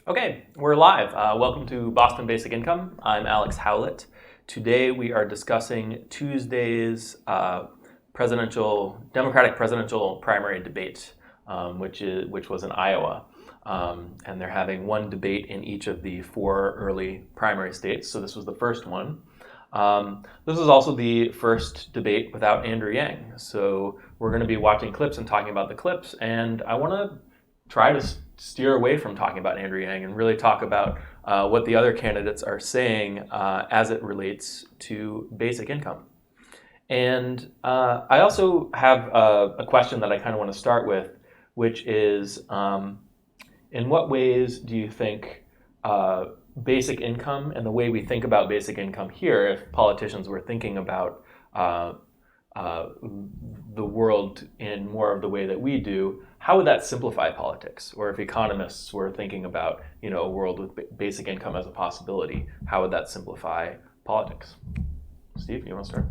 Okay, we're live. Welcome to Boston Basic Income. I'm Alex Howlett. Today we are discussing Tuesday's Democratic presidential primary debate, which was in Iowa. And they're having one debate in each of the four early primary states. So this was the first one. This is also the first debate without Andrew Yang. So we're going to be watching clips and talking about the clips. And I want to try to steer away from talking about Andrew Yang and really talk about what the other candidates are saying as it relates to basic income. And I also have a question that I kind of want to start with, which is, in what ways do you think basic income and the way we think about basic income here, if politicians were thinking about the world in more of the way that we do, how would that simplify politics? Or if economists were thinking about, a world with basic income as a possibility, how would that simplify politics? Steve, you want to start?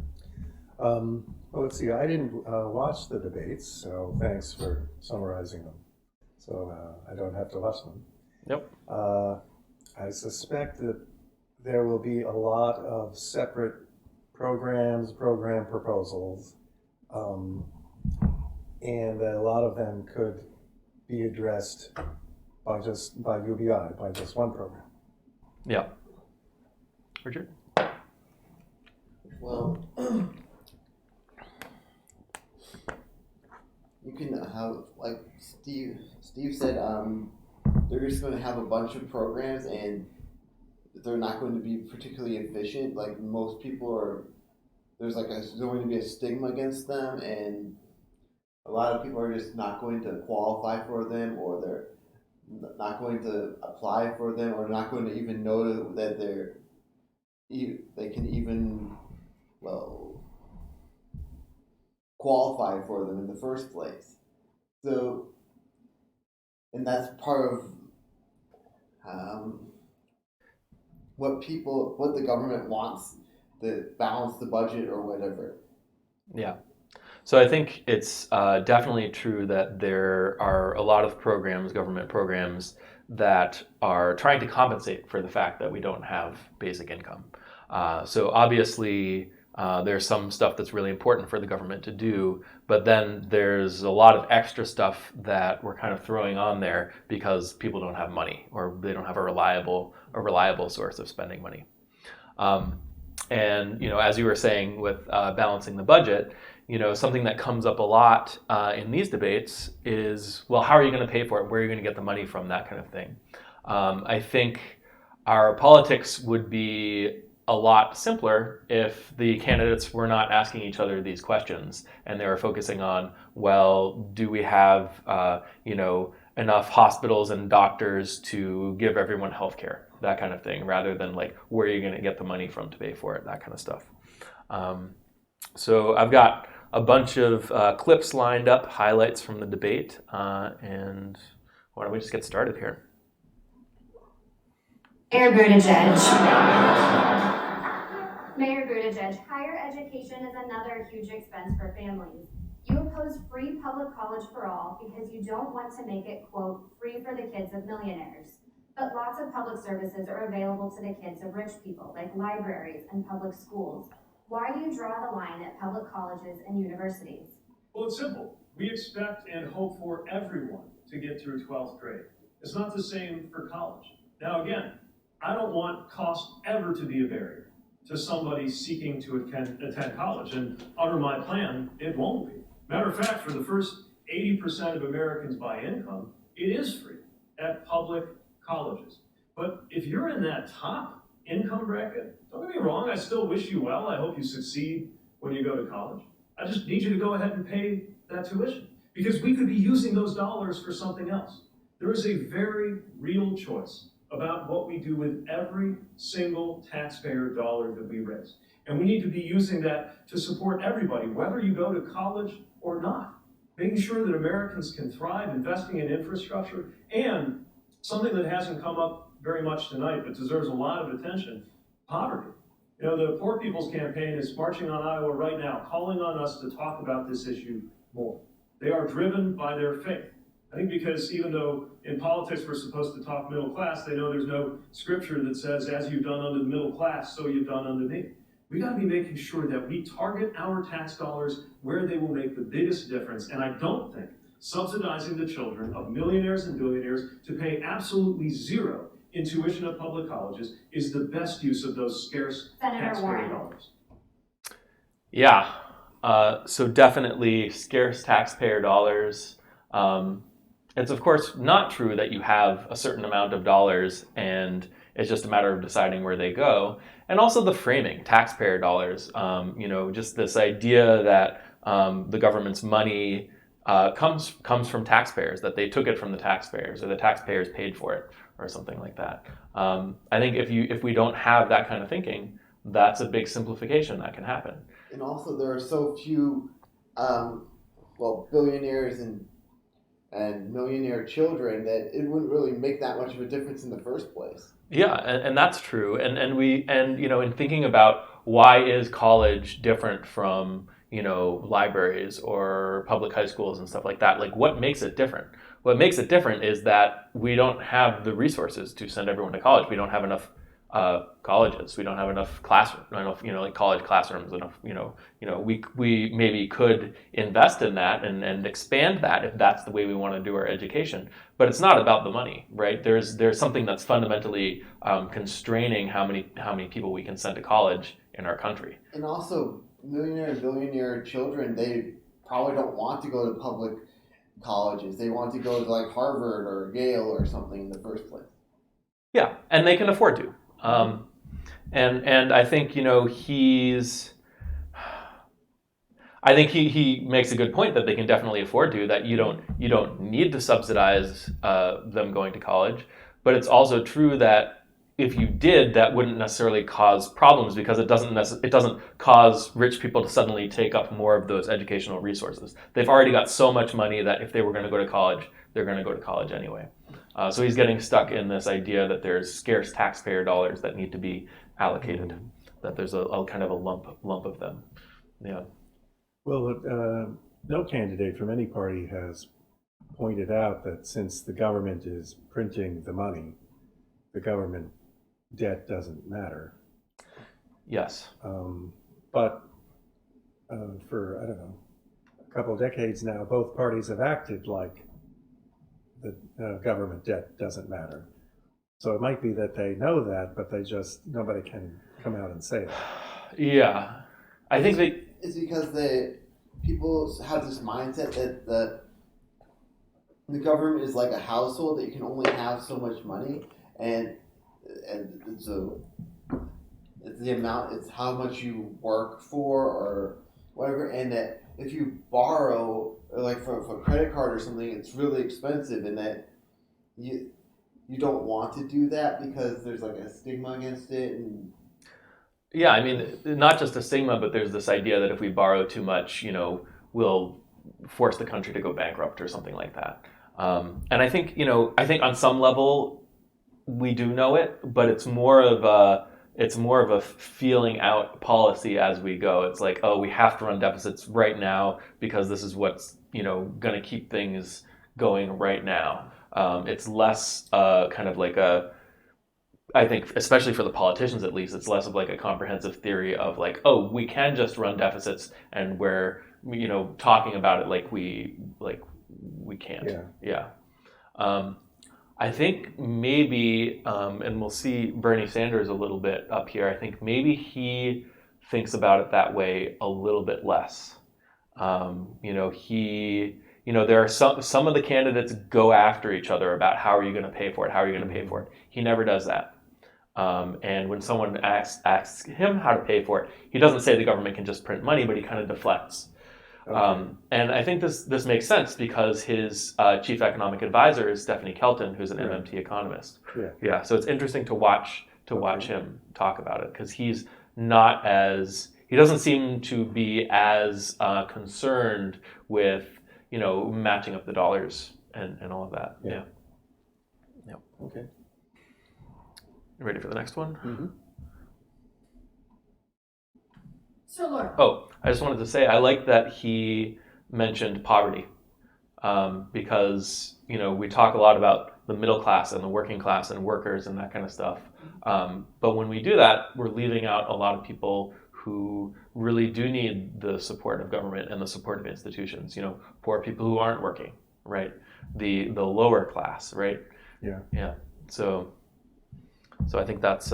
Well, let's see. I didn't watch the debates, so thanks for summarizing them. So I don't have to watch them. Yep. I suspect that there will be a lot of separate program proposals, and that a lot of them could be addressed by UBI, by just one program. Yeah. Richard? Well, you can have, like Steve said, they're just going to have a bunch of programs and they're not going to be particularly efficient. Like most people are, there's going to be a stigma against them, and a lot of people are just not going to qualify for them, or they're not going to apply for them, or not going to even know that they can even, qualify for them in the first place. So, and that's part of what the government wants, to balance the budget or whatever. Yeah. So I think it's definitely true that there are a lot of government programs, that are trying to compensate for the fact that we don't have basic income. So obviously, there's some stuff that's really important for the government to do, but then there's a lot of extra stuff that we're kind of throwing on there because people don't have money, or they don't have a reliable source of spending money. And as you were saying with balancing the budget, something that comes up a lot in these debates is, well, how are you going to pay for it? Where are you going to get the money from? That kind of thing. I think our politics would be a lot simpler if the candidates were not asking each other these questions, and they were focusing on, well, do we have enough hospitals and doctors to give everyone health care, that kind of thing, rather than like, where are you going to get the money from to pay for it, that kind of stuff. So I've got a bunch of clips lined up, highlights from the debate, and why don't we just get started here? Mayor Buttigieg. Mayor Buttigieg, higher education is another huge expense for families. You oppose free public college for all because you don't want to make it, quote, free for the kids of millionaires. But lots of public services are available to the kids of rich people, like libraries and public schools. Why do you draw the line at public colleges and universities? Well, it's simple. We expect and hope for everyone to get through 12th grade. It's not the same for college. Now, again, I don't want cost ever to be a barrier to somebody seeking to attend college. And under my plan, it won't be. Matter of fact, for the first 80% of Americans by income, it is free at public colleges. But if you're in that top income bracket, don't get me wrong, I still wish you well. I hope you succeed when you go to college. I just need you to go ahead and pay that tuition, because we could be using those dollars for something else. There is a very real choice about what we do with every single taxpayer dollar that we raise. And we need to be using that to support everybody, whether you go to college or not. Making sure that Americans can thrive, investing in infrastructure, and something that hasn't come up very much tonight but deserves a lot of attention, poverty. The Poor People's Campaign is marching on Iowa right now, calling on us to talk about this issue more. They are driven by their faith. I think because even though in politics we're supposed to talk middle class, they know there's no scripture that says, as you've done unto the middle class, so you've done unto me. We got to be making sure that we target our tax dollars where they will make the biggest difference. And I don't think subsidizing the children of millionaires and billionaires to pay absolutely zero in tuition at public colleges is the best use of those scarce taxpayer dollars. Yeah, so definitely scarce taxpayer dollars. It's of course not true that you have a certain amount of dollars and it's just a matter of deciding where they go. And also the framing, taxpayer dollars. Just this idea that the government's money comes from taxpayers, that they took it from the taxpayers or the taxpayers paid for it or something like that. I think if we don't have that kind of thinking, that's a big simplification that can happen. And also, there are so few, billionaires and millionaire children that it wouldn't really make that much of a difference in the first place. Yeah, and that's true. And in thinking about why is college different from libraries or public high schools and stuff like that, like what makes it different? What makes it different is that we don't have the resources to send everyone to college. We don't have enough colleges. We don't have enough college classrooms. Enough, we maybe could invest in that and expand that if that's the way we want to do our education. But it's not about the money, right? There's something that's fundamentally constraining how many people we can send to college in our country. And also, millionaire and billionaire children, they probably don't want to go to public colleges. They want to go to like Harvard or Yale or something in the first place. Yeah, and they can afford to. And I think I think he makes a good point that they can definitely afford to. That you don't need to subsidize them going to college, but it's also true that if you did, that wouldn't necessarily cause problems because it doesn't cause rich people to suddenly take up more of those educational resources. They've already got so much money that if they were going to go to college, they're going to go to college anyway. So he's getting stuck in this idea that there's scarce taxpayer dollars that need to be allocated, that there's a kind of a lump of them. Yeah. Well, no candidate from any party has pointed out that since the government is printing the money, the government debt doesn't matter. Yes. But for, I don't know, a couple of decades now, both parties have acted like the government debt doesn't matter. So it might be that they know that, but nobody can come out and say it. Yeah. I think it's because people have this mindset that the government is like a household, that you can only have so much money, and so it's the amount, it's how much you work for or whatever, and that if you borrow, like for a credit card or something, it's really expensive, and that you don't want to do that because there's like a stigma against it. And yeah, I mean, not just a stigma, but there's this idea that if we borrow too much, we'll force the country to go bankrupt or something like that. And I think on some level we do know it, but it's more of a feeling out policy as we go. It's like, oh, we have to run deficits right now because this is what's going to keep things going right now. It's less kind of like I think, especially for the politicians at least, it's less of like a comprehensive theory of like, oh, we can just run deficits, and we're talking about it like we can't. Yeah. I think maybe, and we'll see Bernie Sanders a little bit up here. I think maybe he thinks about it that way a little bit less. There are some of the candidates go after each other about how are you going to pay for it? How are you going to pay for it? He never does that. And when someone asks him how to pay for it, he doesn't say the government can just print money, but he kind of deflects. Okay. And I think this makes sense because his chief economic advisor is Stephanie Kelton, who's an MMT economist. Yeah. So it's interesting to watch him talk about it because he doesn't seem to be as concerned with matching up the dollars and all of that. Yeah. Yep. Okay. You ready for the next one? Mm-hmm. So, Laura. Oh, I just wanted to say I like that he mentioned poverty. because we talk a lot about the middle class and the working class and workers and that kind of stuff. But when we do that, we're leaving out a lot of people who really do need the support of government and the support of institutions. Poor people who aren't working, right? The lower class, right? Yeah. So I think that's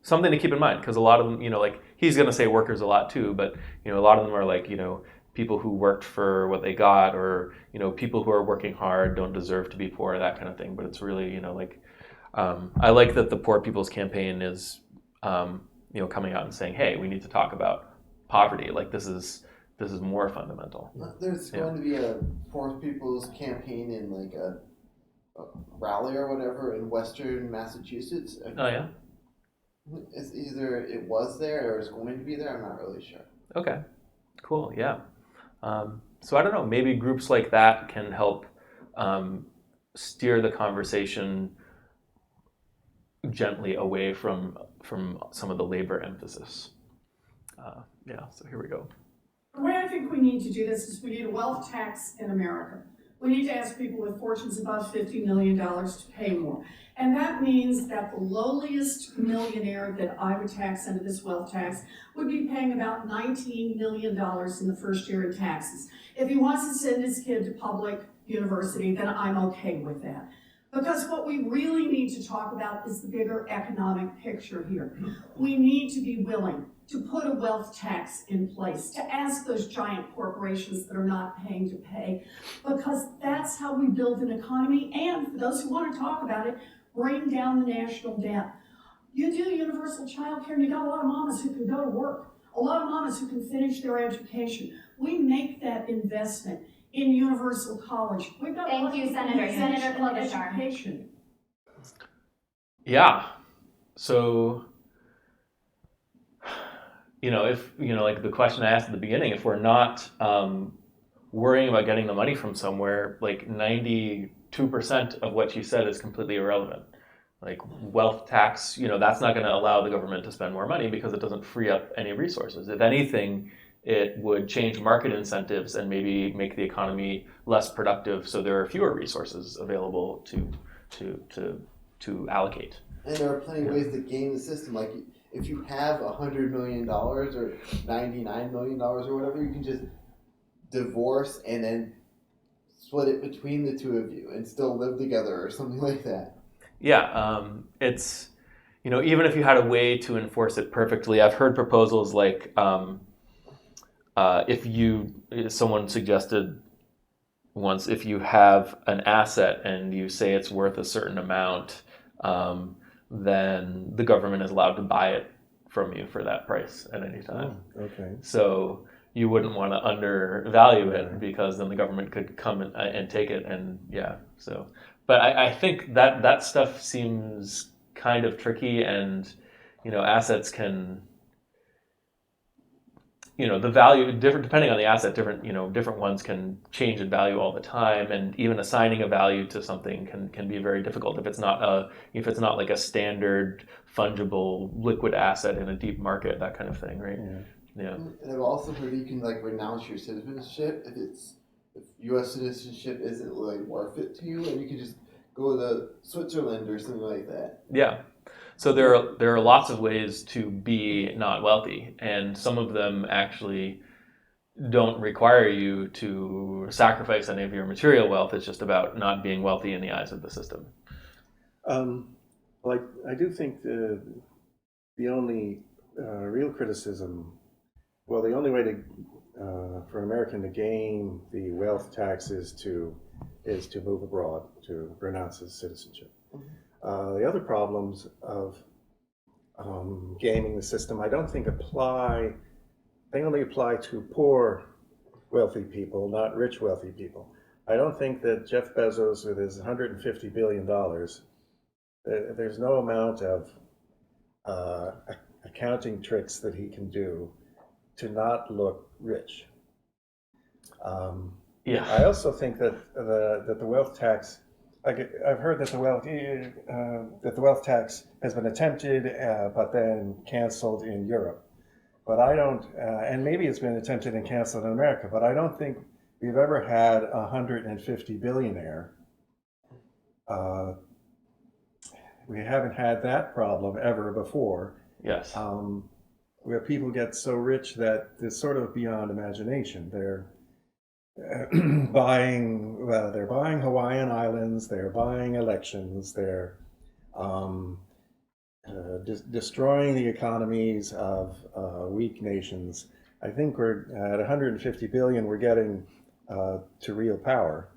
something to keep in mind, because a lot of them, like he's going to say workers a lot too, but a lot of them are like people who worked for what they got, or people who are working hard don't deserve to be poor, that kind of thing. But it's really I like that the Poor People's Campaign is coming out and saying, hey, we need to talk about poverty. Like this is more fundamental. There's going to be a Poor People's Campaign in like a rally or whatever in Western Massachusetts. Oh yeah. It's either it was there or it's going to be there. I'm not really sure. Okay. Cool. Yeah. So I don't know. Maybe groups like that can help steer the conversation gently away from some of the labor emphasis. So here we go. The way I think we need to do this is we need a wealth tax in America. We need to ask people with fortunes above $50 million to pay more. And that means that the lowliest millionaire that I would tax under this wealth tax would be paying about $19 million in the first year in taxes. If he wants to send his kid to public university, then I'm okay with that. Because what we really need to talk about is the bigger economic picture here. We need to be willing to put a wealth tax in place, to ask those giant corporations that are not paying to pay, because that's how we build an economy, and for those who want to talk about it, bring down the national debt. You do universal child care, and you got a lot of mamas who can go to work, a lot of mamas who can finish their education. We make that investment in universal college. We've got Thank you, Senator. Senator Klobuchar. Education. Yeah. So, if, like the question I asked at the beginning, if we're not worrying about getting the money from somewhere, like 92% of what you said is completely irrelevant. Like wealth tax, that's not going to allow the government to spend more money because it doesn't free up any resources. If anything, it would change market incentives and maybe make the economy less productive, so there are fewer resources available to allocate. And there are plenty of ways to game the system. Like if you have $100 million or $99 million or whatever, you can just divorce and then split it between the two of you and still live together or something like that. Yeah, it's even if you had a way to enforce it perfectly, I've heard proposals like someone suggested once, if you have an asset and you say it's worth a certain amount, then the government is allowed to buy it from you for that price at any time. Oh, okay. So you wouldn't want to undervalue it, because then the government could come and take it, and so. But I think that stuff seems kind of tricky, and assets can, the value depending on the asset, different ones can change in value all the time, and even assigning a value to something can be very difficult if it's not like a standard fungible liquid asset in a deep market, that kind of thing, right? Yeah. And I've also heard you can renounce your citizenship if U.S. citizenship isn't really worth it to you, and you can just go to Switzerland or something like that. Yeah. So there are lots of ways to be not wealthy, and some of them actually don't require you to sacrifice any of your material wealth. It's just about not being wealthy in the eyes of the system. I do think the only real criticism, the only way to for an American to gain the wealth tax is to move abroad, to renounce his citizenship. The other problems of gaming the system, I don't think they only apply to poor wealthy people, not rich wealthy people. I don't think that Jeff Bezos, with his $150 billion, there's no amount of accounting tricks that he can do to not look rich. I also think that the wealth tax, I've heard that the wealth tax has been attempted, but then canceled in Europe. But I don't, and maybe it's been attempted and canceled in America. But I don't think we've ever had 150 billionaire. We haven't had that problem ever before, Yes. where people get so rich that it's sort of beyond imagination. They're they're buying Hawaiian Islands, they're buying elections, they're destroying the economies of weak nations. I think we're at 150 billion. We're getting to real power,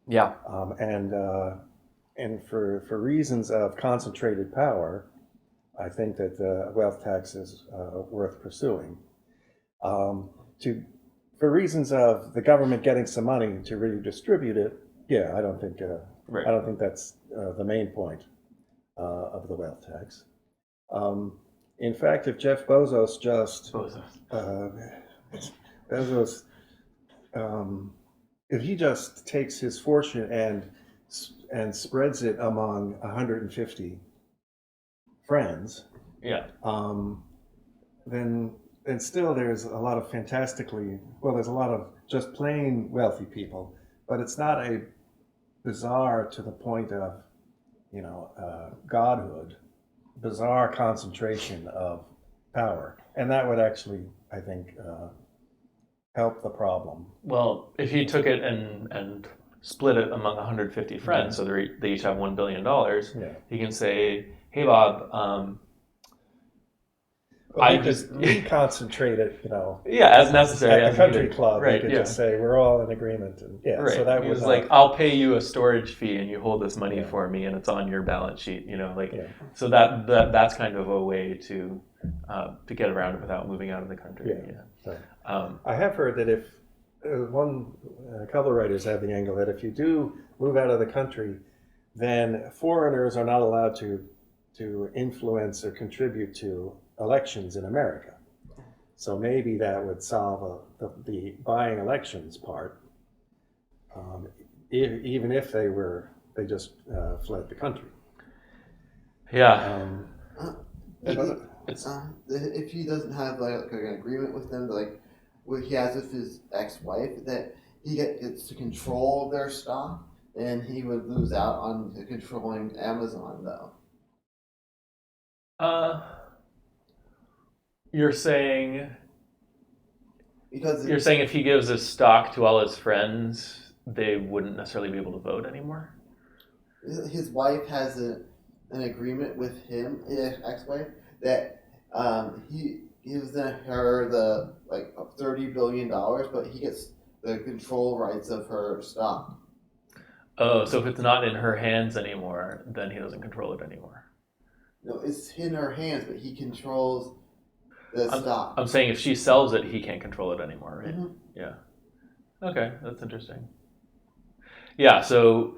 Yeah. and for reasons of concentrated power, I think that the wealth tax is worth pursuing. For reasons of the government getting some money to redistribute it, yeah, I don't think Right. I don't think that's the main point of the wealth tax. In fact, if Jeff Bezos just Bezos, if he just takes his fortune and spreads it among 150 friends, Yeah. then still there's a lot of there's a lot of just plain wealthy people, but it's not a bizarre to the point of, godhood, bizarre concentration of power. And that would actually, I think, help the problem. Well, if he took it and split it among 150 friends, so they each have $1 billion, Yeah. he can say, hey, Bob, I just reconcentrate it, yeah, as necessary. at as the country needed. club. Right, You could yeah. just say, we're all in agreement. And Right. so that he was was like, I'll pay you a storage fee and you hold this money Yeah. for me and it's on your balance sheet, Yeah. So that's kind of a way to get around it without moving out of the country. Yeah. Yeah. I have heard that if a couple of writers have the angle that if you do move out of the country, then foreigners are not allowed to influence or contribute to elections in America. So maybe that would solve the buying elections part, even if they just fled the country. Yeah. If he doesn't have like an agreement with them, like what he has with his ex-wife, that he gets to control their stock, then he would lose out on controlling Amazon, though. You're saying Because if he gives his stock to all his friends, they wouldn't necessarily be able to vote anymore? his wife has an agreement with him, his ex-wife, that he gives her the $30 billion, but he gets the control rights of her stock. Oh, so if it's not in her hands anymore, then he doesn't control it anymore. No, it's in her hands, but he controls the stock. I'm saying if she sells it, he can't control it anymore, right? Mhm. Yeah. Okay, that's interesting. Yeah, so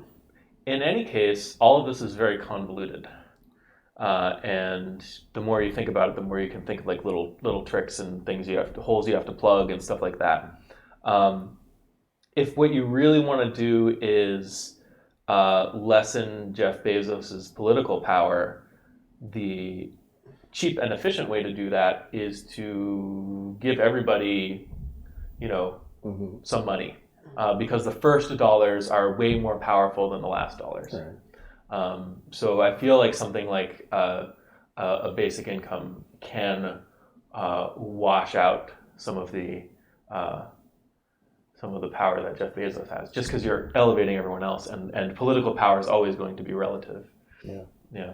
in any case, all of this is very convoluted. And the more you think about it, the more you can think of like little tricks and things holes you have to plug and stuff like that. If what you really want to do is lessen Jeff Bezos's political power, the cheap and efficient way to do that is to give everybody, some money, because the first dollars are way more powerful than the last dollars. Right. So I feel like something like a basic income can wash out some of the power that Jeff Bezos has, just because you're elevating everyone else, and political power is always going to be relative. Yeah. Yeah.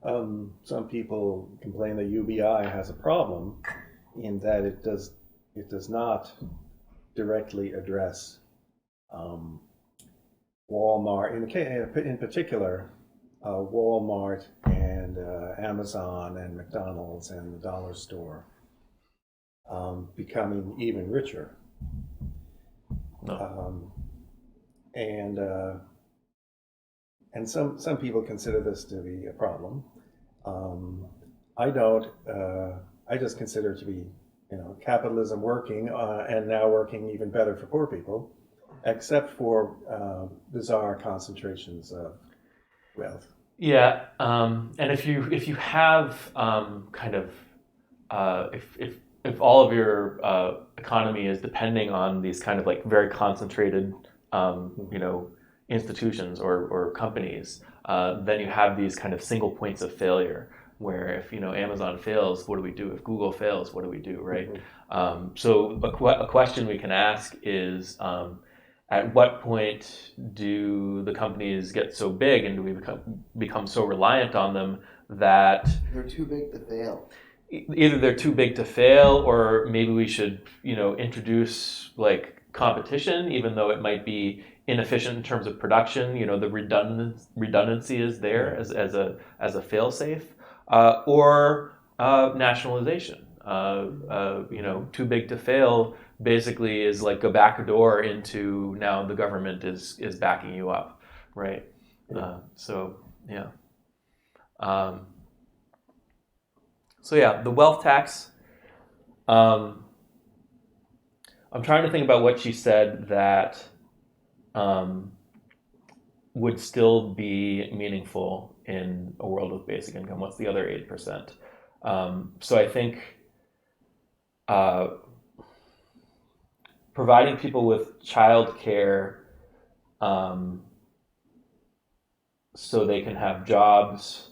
Some people complain that UBI has a problem in that it does not directly address Walmart, in particular, Walmart and Amazon and McDonald's and the dollar store becoming even richer. No. And some people consider this to be a problem. I don't. I just consider it to be, capitalism working and now working even better for poor people, except for bizarre concentrations of wealth. Yeah, and if you have if if all of your economy is depending on these kind of like very concentrated, institutions or companies, then you have these kind of single points of failure. Where if Amazon fails, what do we do? If Google fails, what do we do? Right. So a question we can ask is, at what point do the companies get so big, and do we become so reliant on them that They're too big to fail. either they're too big to fail, or maybe we should introduce like competition, even though it might be inefficient in terms of production. The redundancy is there as a fail safe, or nationalization. Too big to fail basically is like a back door into now the government is backing you up, right? So yeah. So yeah, the wealth tax. I'm trying to think about what she said that would still be meaningful in a world with basic income. What's the other 8%? So I think providing people with childcare so they can have jobs.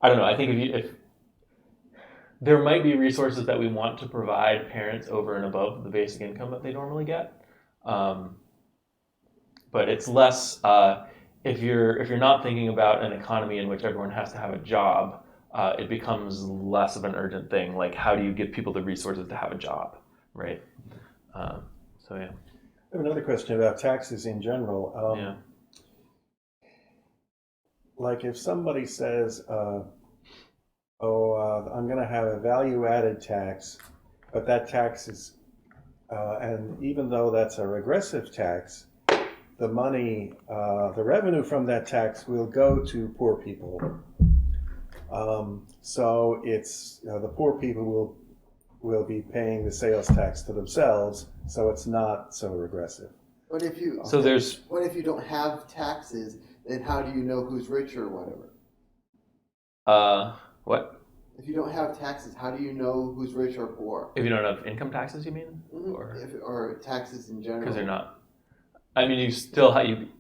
I don't know. I think if there might be resources that we want to provide parents over and above the basic income that they normally get, but it's less. If you're not thinking about an economy in which everyone has to have a job, it becomes less of an urgent thing. Like, how do you give people the resources to have a job, right? So yeah. I have another question about taxes in general. Yeah. Like if somebody says, I'm going to have a value-added tax, but that tax is, and even though that's a regressive tax, the money, the revenue from that tax will go to poor people. So it's the poor people will be paying the sales tax to themselves, so it's not so regressive. But if you what if you don't have taxes? Then how do you know who's rich or whatever? What? If you don't have taxes, how do you know who's rich or poor? If you don't have income taxes, you mean? Or taxes in general? Because they're not. I mean, you still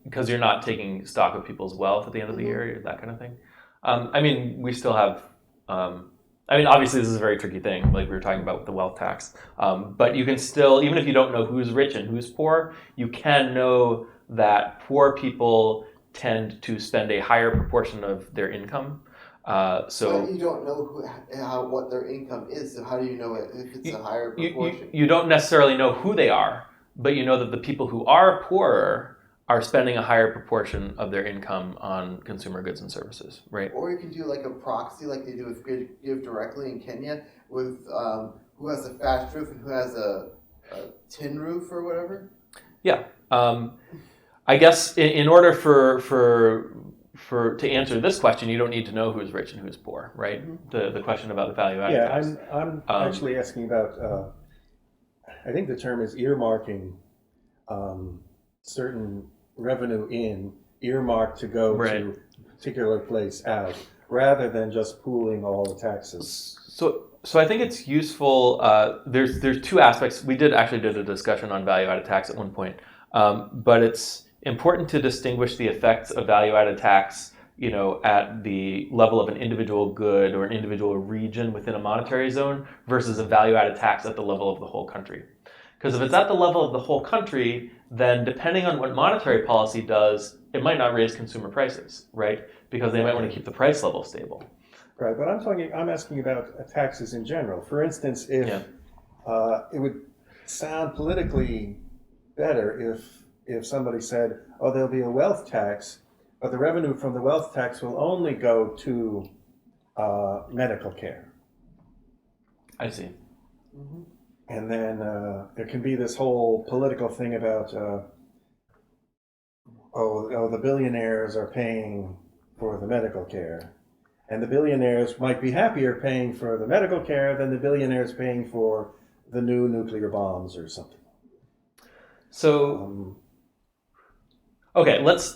because you're not taking stock of people's wealth at the end of the year, that kind of thing. I mean, we still have. Obviously, this is a very tricky thing, like we were talking about with the wealth tax. But you can still, even if you don't know who's rich and who's poor, you can know that poor people tend to spend a higher proportion of their income. But you don't know what their income is, so how do you know if it's a higher proportion? You don't necessarily know who they are, but you know that the people who are poorer are spending a higher proportion of their income on consumer goods and services, right? Or you can do like a proxy, like they do with Give Directly in Kenya, with who has a thatched roof and who has a tin roof or whatever. Yeah, I guess in order for to answer this question, you don't need to know who's rich and who's poor, right? The question about the value-added tax. I'm actually asking about. I think the term is earmarking certain revenue earmarked to go to a particular place out, rather than just pooling all the taxes. So I think it's useful. There's two aspects. We did a discussion on value-added tax at one point, but it's important to distinguish the effects of value-added tax, at the level of an individual good or an individual region within a monetary zone versus a value-added tax at the level of the whole country. Because if it's at the level of the whole country, then depending on what monetary policy does, it might not raise consumer prices, right? Because they might want to keep the price level stable. Right, but I'm asking about taxes in general. For instance, if it would sound politically better if somebody said, there'll be a wealth tax, but the revenue from the wealth tax will only go to medical care. I see. Mm-hmm. And then there can be this whole political thing about, the billionaires are paying for the medical care. And the billionaires might be happier paying for the medical care than the billionaires paying for the new nuclear bombs or something. So, okay, let's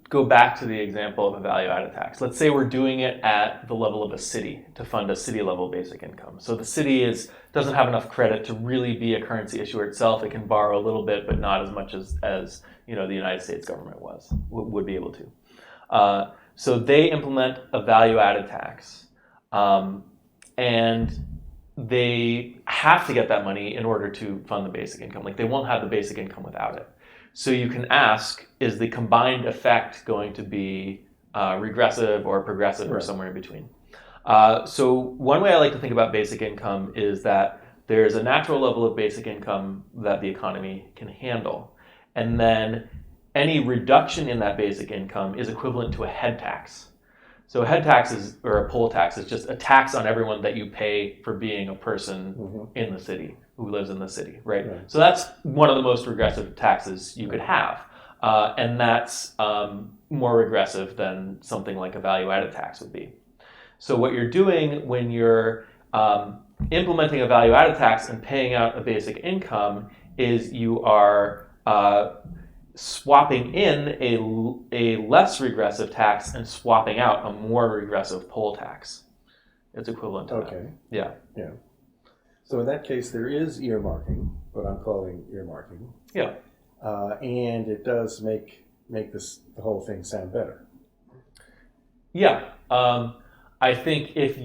go back to the example of a value-added tax. Let's say we're doing it at the level of a city to fund a city-level basic income. So the city doesn't have enough credit to really be a currency issuer itself. It can borrow a little bit, but not as much as the United States government would be able to. So they implement a value-added tax, and they have to get that money in order to fund the basic income. Like, they won't have the basic income without it. So you can ask, is the combined effect going to be regressive or progressive or somewhere in between? So one way I like to think about basic income is that there's a natural level of basic income that the economy can handle. And then any reduction in that basic income is equivalent to a head tax. So a head tax or a poll tax is just a tax on everyone that you pay for being a person in the city, who lives in the city, right? So that's one of the most regressive taxes you could have. And that's more regressive than something like a value-added tax would be. So what you're doing when you're implementing a value-added tax and paying out a basic income is you are swapping in a less regressive tax and swapping out a more regressive poll tax. It's equivalent to that. Yeah. So in that case, there is earmarking, what I'm calling earmarking. Yeah. And it does make the whole thing sound better. Yeah. I think if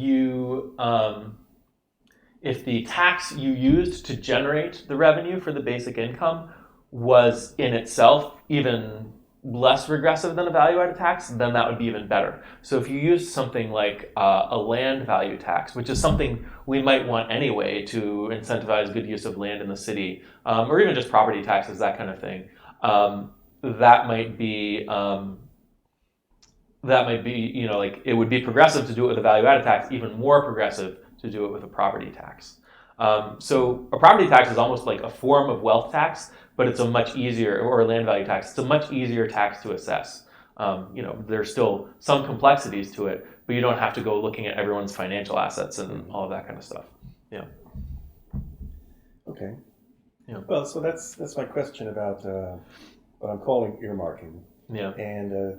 the tax you used to generate the revenue for the basic income was in itself even less regressive than a value-added tax, then that would be even better. So if you use something like a land value tax, which is something we might want anyway to incentivize good use of land in the city, or even just property taxes, that kind of thing, that might be like, it would be progressive to do it with a value-added tax, even more progressive to do it with a property tax. So a property tax is almost like a form of wealth tax, but it's a much easier, or a land value tax, it's a much easier tax to assess. There's still some complexities to it, but you don't have to go looking at everyone's financial assets and all of that kind of stuff. Yeah. Okay. Yeah. Well, so that's my question about what I'm calling earmarking. Yeah. And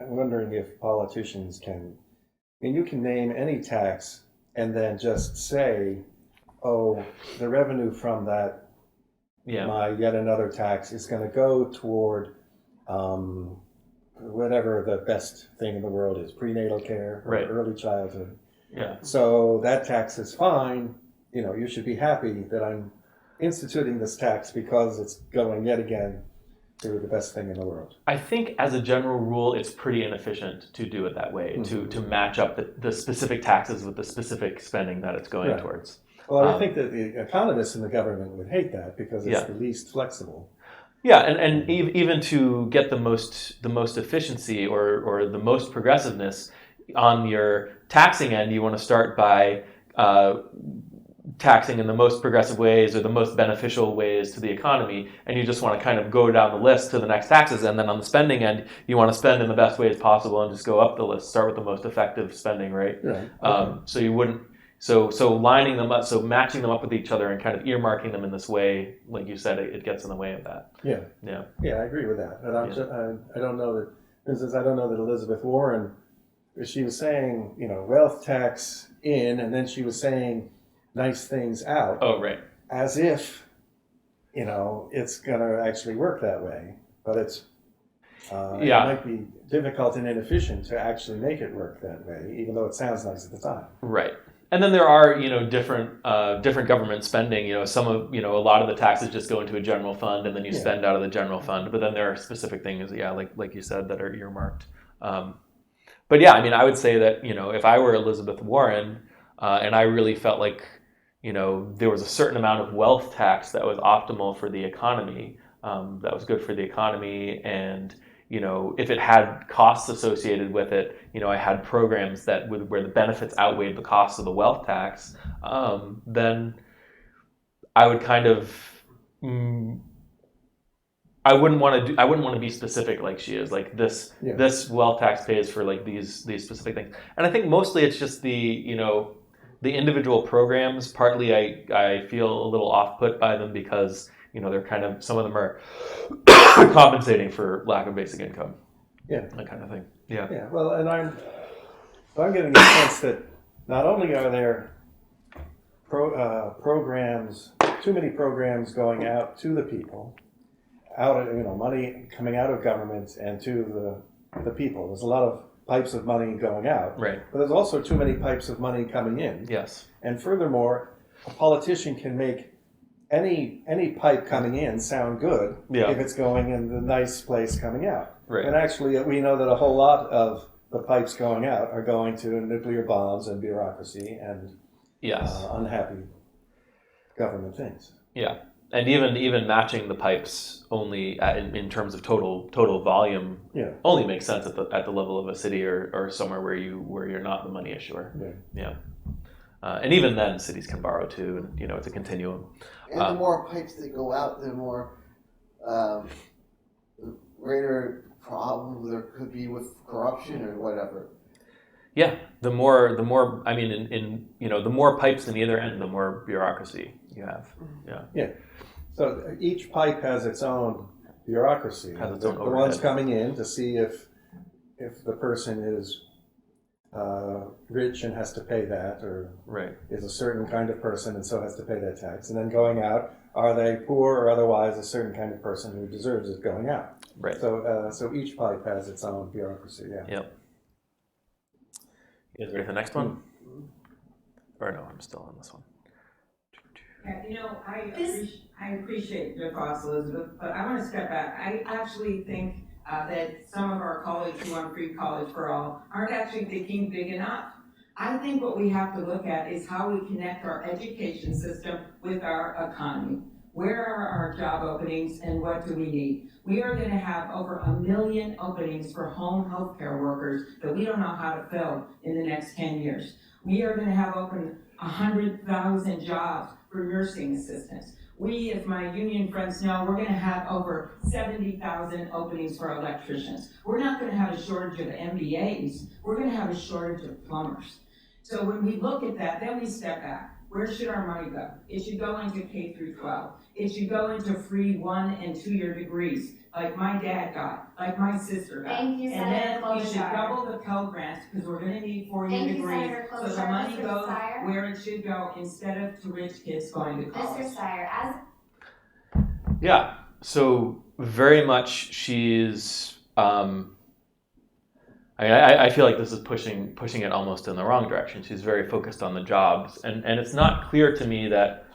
I'm wondering if politicians you can name any tax and then just say, oh, the revenue from that, my yet another tax is going to go toward whatever the best thing in the world is, prenatal care or early childhood. Yeah. So that tax is fine. You should be happy that I'm instituting this tax because it's going yet again to the best thing in the world. I think as a general rule, it's pretty inefficient to do it that way, to match up the specific taxes with the specific spending that it's going towards. Well, I think that the economists in the government would hate that because it's the least flexible. Yeah, and even to get the most efficiency or the most progressiveness on your taxing end, you want to start by taxing in the most progressive ways or the most beneficial ways to the economy, and you just want to kind of go down the list to the next taxes, and then on the spending end, you want to spend in the best ways possible and just go up the list, start with the most effective spending, right? So you wouldn't. So lining them up, so matching them up with each other and kind of earmarking them in this way, like you said, it gets in the way of that. Yeah, I agree with that. But I don't know that. For instance, I don't know that Elizabeth Warren, she was saying, wealth tax in, and then she was saying nice things out. Oh, right. As if, it's going to actually work that way, but it might be difficult and inefficient to actually make it work that way, even though it sounds nice at the time. Right. And then there are, different government spending. Some of, a lot of the taxes just go into a general fund, and then you spend out of the general fund. But then there are specific things, like you said, that are earmarked. But yeah, I would say that, if I were Elizabeth Warren, and I really felt like, there was a certain amount of wealth tax that was optimal for the economy, that was good for the economy, and if it had costs associated with it, I had programs where the benefits outweighed the costs of the wealth tax, then I would kind of, I wouldn't want to be specific like she is, like this wealth tax pays for like these specific things. And I think mostly it's just the individual programs. Partly I feel a little off-put by them because, they're kind of, some of them are compensating for lack of basic income. Yeah. that kind of thing. Yeah. Yeah, well, and I'm getting the sense that not only are there programs, too many programs going out to the people, out of, money coming out of government and to the people. There's a lot of pipes of money going out, Right. but there's also too many pipes of money coming in. Yes. And furthermore, a politician can make any pipe coming in sound good if it's going in the nice place coming out. Right. And actually, we know that a whole lot of the pipes going out are going to nuclear bombs and bureaucracy and Yes. unhappy government things. Yeah. And even matching the pipes only in terms of total volume only makes sense at the level of a city or somewhere where you're not the money issuer. Yeah. And even then, cities can borrow too, and it's a continuum. And the more pipes that go out, the more greater problem there could be with corruption or whatever. Yeah, the more. I mean, the more pipes in either end, the more bureaucracy you have. Yeah. Yeah. So each pipe has its own bureaucracy. Has its the own the ones overhead. coming in to see if the person is rich and has to pay that, or Right. is a certain kind of person and so has to pay that tax. And then going out, are they poor or otherwise a certain kind of person who deserves it going out? Right. So each pipe has its own bureaucracy. Yeah. Yep. You guys ready for the next one? Or no, I'm still on this one. Yeah, I appreciate your thoughts, Elizabeth, but I want to step back. I actually think that some of our colleagues who want free college for all aren't actually thinking big enough. I think what we have to look at is how we connect our education system with our economy. Where are our job openings and what do we need? We are going to have over 1 million openings for home healthcare workers that we don't know how to fill in the next 10 years. We are going to have open 100,000 jobs for nursing assistants. We, as my union friends know, we're going to have over 70,000 openings for electricians. We're not going to have a shortage of MBAs. We're going to have a shortage of plumbers. So when we look at that, then we step back. Where should our money go? It should go into K through 12. It should go into free 1- and 2-year degrees, like my dad got, like my sister got. Thank you, And Senator then we should Klobuchar. double the Pell Grants, because we're going to need 4-year Thank you, degrees. Senator So the Klobuchar. money Mr. goes Steyer? where it should go instead of to rich kids going to college. Mr. Steyer, as Yeah. So very much she's. I feel like this is pushing it almost in the wrong direction. She's very focused on the jobs, and it's not clear to me that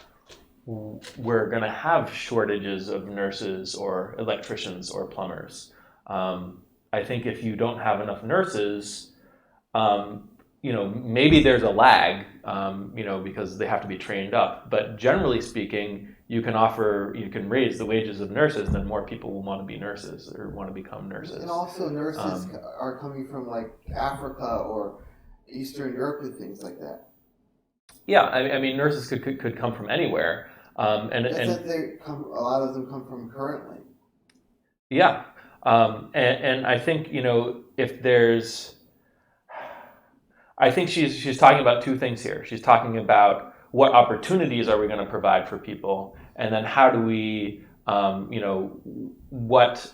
we're going to have shortages of nurses or electricians or plumbers. I think if you don't have enough nurses, maybe there's a lag, because they have to be trained up. But generally speaking, you can raise the wages of nurses, then more people will want to be nurses or want to become nurses. And also nurses are coming from like Africa or Eastern Europe and things like that. Yeah, I mean, nurses could come from anywhere. A lot of them come from currently. Yeah, and I think if there's, I think she's talking about two things here. She's talking about what opportunities are we going to provide for people, and then how do we, what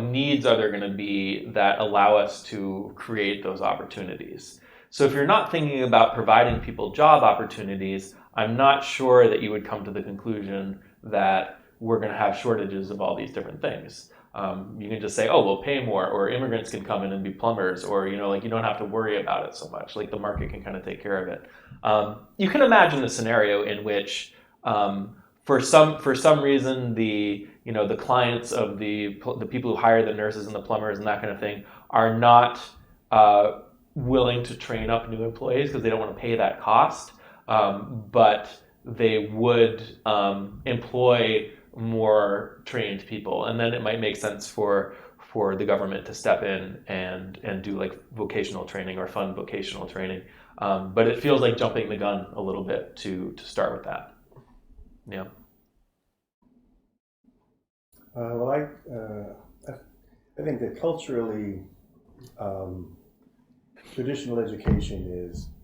needs are there going to be that allow us to create those opportunities. So if you're not thinking about providing people job opportunities, I'm not sure that you would come to the conclusion that we're going to have shortages of all these different things. You can just say, oh, we'll pay more, or immigrants can come in and be plumbers, or you don't have to worry about it so much. Like the market can kind of take care of it. You can imagine a scenario in which, for some reason, the clients of the people who hire the nurses and the plumbers and that kind of thing are not willing to train up new employees because they don't want to pay that cost, but they would employ more trained people, and then it might make sense for the government to step in and do like vocational training or fund vocational training. But it feels like jumping the gun a little bit to start with that. Yeah. I think that culturally, traditional education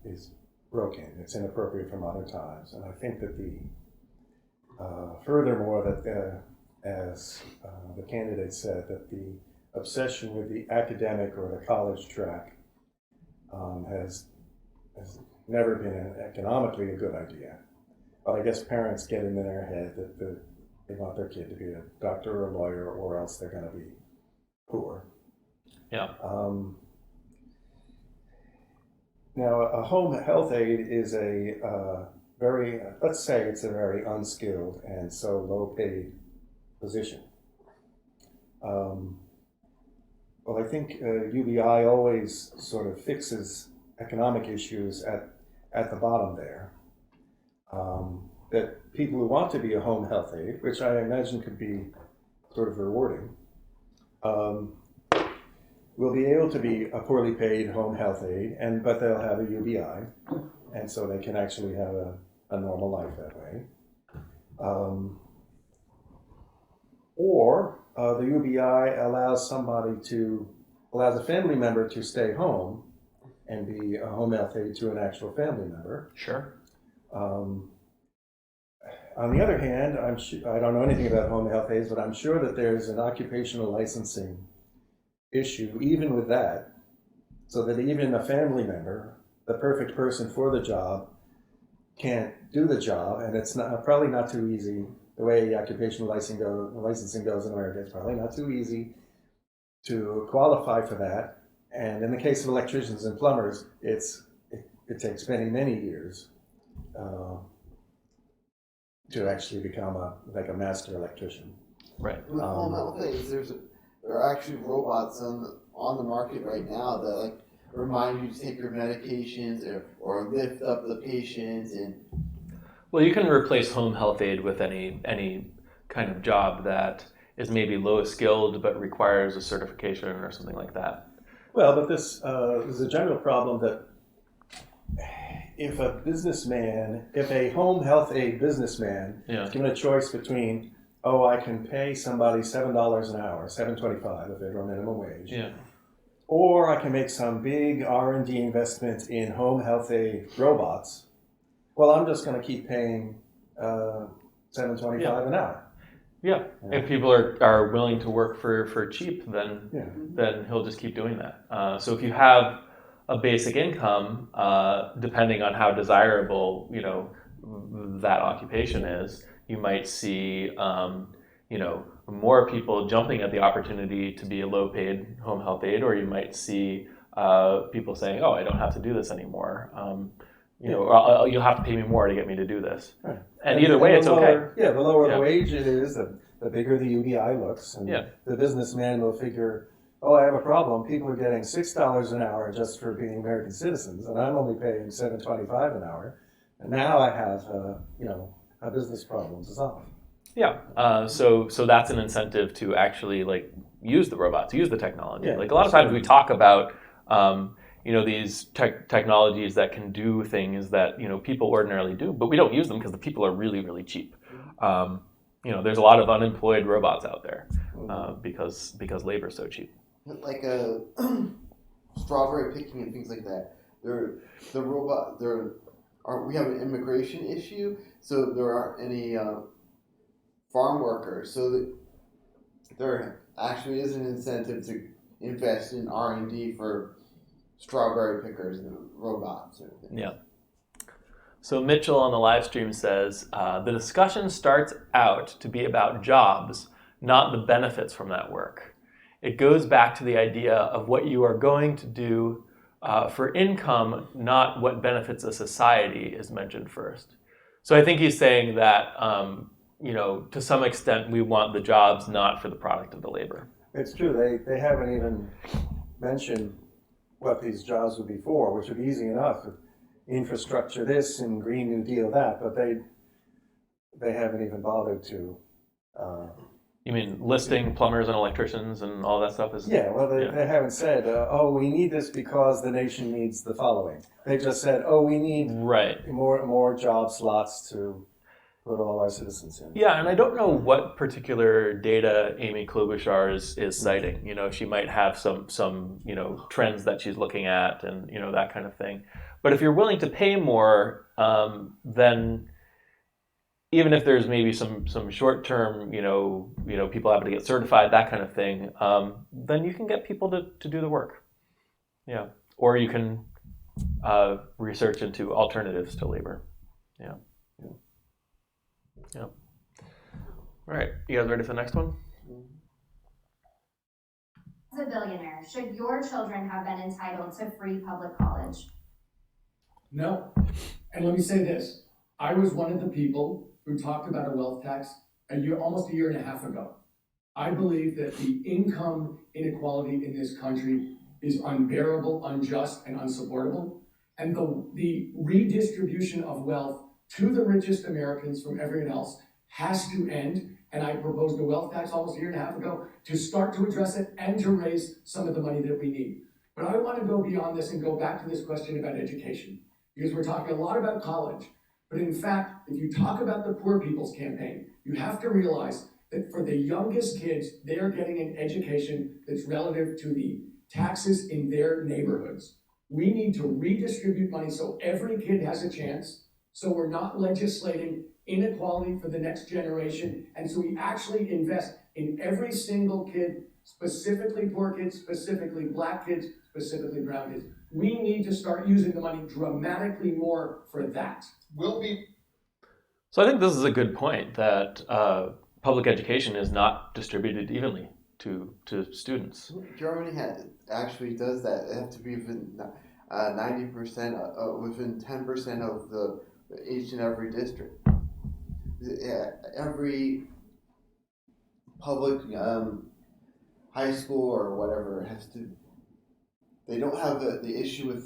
is broken. It's inappropriate for modern times, and I think that furthermore, that as the candidate said, that the obsession with the academic or the college track has never been economically a good idea. But I guess parents get in their head that they want their kid to be a doctor or a lawyer, or else they're going to be poor. Yeah. Now, a home health aide is let's say it's a very unskilled and so low paid position. Well, I think UBI always sort of fixes economic issues at the bottom there. That people who want to be a home health aide, which I imagine could be sort of rewarding, will be able to be a poorly paid home health aide, but they'll have a UBI, and so they can actually have a normal life that way. Or the UBI allows a family member to stay home and be a home health aide to an actual family member. Sure. On the other hand, I don't know anything about home health aides, but I'm sure that there's an occupational licensing issue even with that, so that even a family member, the perfect person for the job, can't do the job, and it's probably not too easy. The way occupational licensing goes in America, it's probably not too easy to qualify for that. And in the case of electricians and plumbers, it takes many years to actually become a master electrician. Right. With home health aides, there are actually robots on the market right now that like remind you to take your medications or lift up the patients and. Well, you can replace home health aide with any kind of job that is maybe low skilled but requires a certification or something like that. Well, but this is a general problem that if a home health aide businessman is given a choice between, I can pay somebody $7 an hour, $7.25, the federal minimum wage, or I can make some big R&D investment in home health aide robots. Well, I'm just going to keep paying $7.25 an hour. Yeah. If people are willing to work for cheap, then he'll just keep doing that. So if you have a basic income, depending on how desirable that occupation is, you might see more people jumping at the opportunity to be a low-paid home health aide, or you might see people saying, "Oh, I don't have to do this anymore. You'll have to pay me more to get me to do this." Right. And either way, it's okay. Yeah, the lower the wage it is, the bigger the UBI looks, and the businessman will figure, I have a problem. People are getting $6 an hour just for being American citizens, and I'm only paying $7.25 an hour, and now I have a business problem to solve. Yeah. So that's an incentive to actually use the robots, use the technology. Yeah, a lot of times we talk about these technologies that can do things that people ordinarily do, but we don't use them because the people are really, really cheap. There's a lot of unemployed robots out there because labor is so cheap. Like strawberry picking and things like that. We have an immigration issue, so there aren't any farm workers. So there actually is an incentive to invest in R&D for strawberry pickers and robots. Yeah. So Mitchell on the live stream says, the discussion starts out to be about jobs, not the benefits from that work. It goes back to the idea of what you are going to do for income, not what benefits a society is mentioned first. So I think he's saying that, to some extent, we want the jobs not for the product of the labor. It's true. They haven't even mentioned what these jobs would be for, which would be easy enough. Infrastructure this and Green New Deal that, but they haven't even bothered to. You mean listing plumbers and electricians and all that stuff? They haven't said, we need this because the nation needs the following. They just said, we need more job slots to put all our citizens in. Yeah, and I don't know what particular data Amy Klobuchar is citing. She might have some trends that she's looking at and that kind of thing. But if you're willing to pay more, then even if there's maybe some short term, people having to get certified, that kind of thing, then you can get people to do the work. Yeah, or you can research into alternatives to labor. Yeah. Yeah. All right, you guys ready for the next one? As a billionaire, should your children have been entitled to free public college? No. And let me say this. I was one of the people who talked about a wealth tax almost a year and a half ago. I believe that the income inequality in this country is unbearable, unjust, and unsupportable. And the redistribution of wealth to the richest Americans from everyone else has to end. And I proposed a wealth tax almost a year and a half ago to start to address it and to raise some of the money that we need. But I want to go beyond this and go back to this question about education. Because we're talking a lot about college. But in fact, if you talk about the Poor People's Campaign, you have to realize that for the youngest kids, they are getting an education that's relative to the taxes in their neighborhoods. We need to redistribute money so every kid has a chance, so we're not legislating inequality for the next generation, and so we actually invest in every single kid, specifically poor kids, specifically Black kids, specifically brown kids. We need to start using the money dramatically more for that. So I think this is a good point that public education is not distributed evenly to students. Germany actually does that. It has to be within 90%, within 10% of each and every district. Every public high school or whatever has to. They don't have the issue with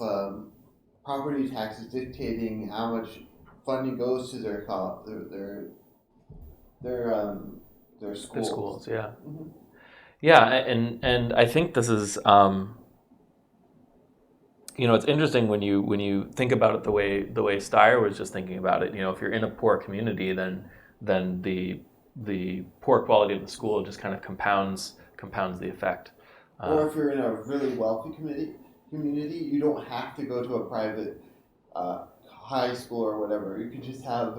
property taxes dictating how much funding goes to their schools. The schools, yeah. Mm-hmm. Yeah, and I think this is it's interesting when you think about it the way Steyer was just thinking about it. If you're in a poor community, then the poor quality of the school just kind of compounds the effect. Or if you're in a really wealthy community, you don't have to go to a private high school or whatever. You can just have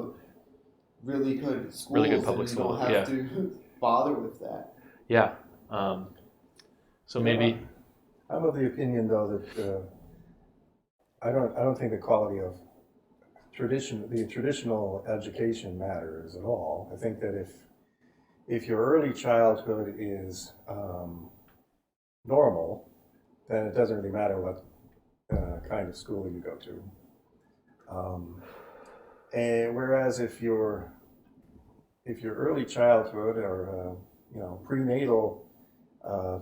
really good schools. Really good public schools. school. You don't have to bother with that. Yeah. So maybe I'm of the opinion, though, that I don't think the quality of traditional education matters at all. I think that if your early childhood is normal, then it doesn't really matter what kind of school you go to. And whereas if your early childhood or prenatal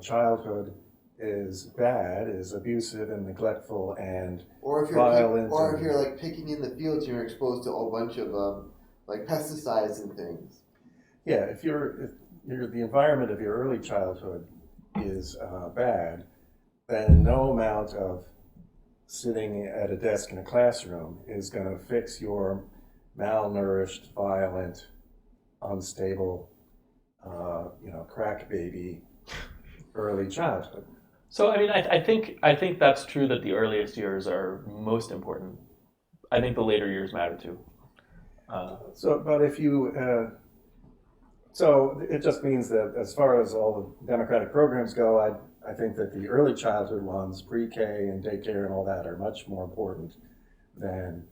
childhood is bad, is abusive and neglectful and violent, or if you're like picking in the fields, you're exposed to a whole bunch of like pesticides and things. Yeah, if the environment of your early childhood is bad, then no amount of sitting at a desk in a classroom is going to fix your malnourished, violent, unstable, crack baby early childhood. So I mean, I think that's true that the earliest years are most important. I think the later years matter too. But if you, so it just means that as far as all the democratic programs go, I think that the early childhood ones, pre-K and daycare and all that, are much more important than,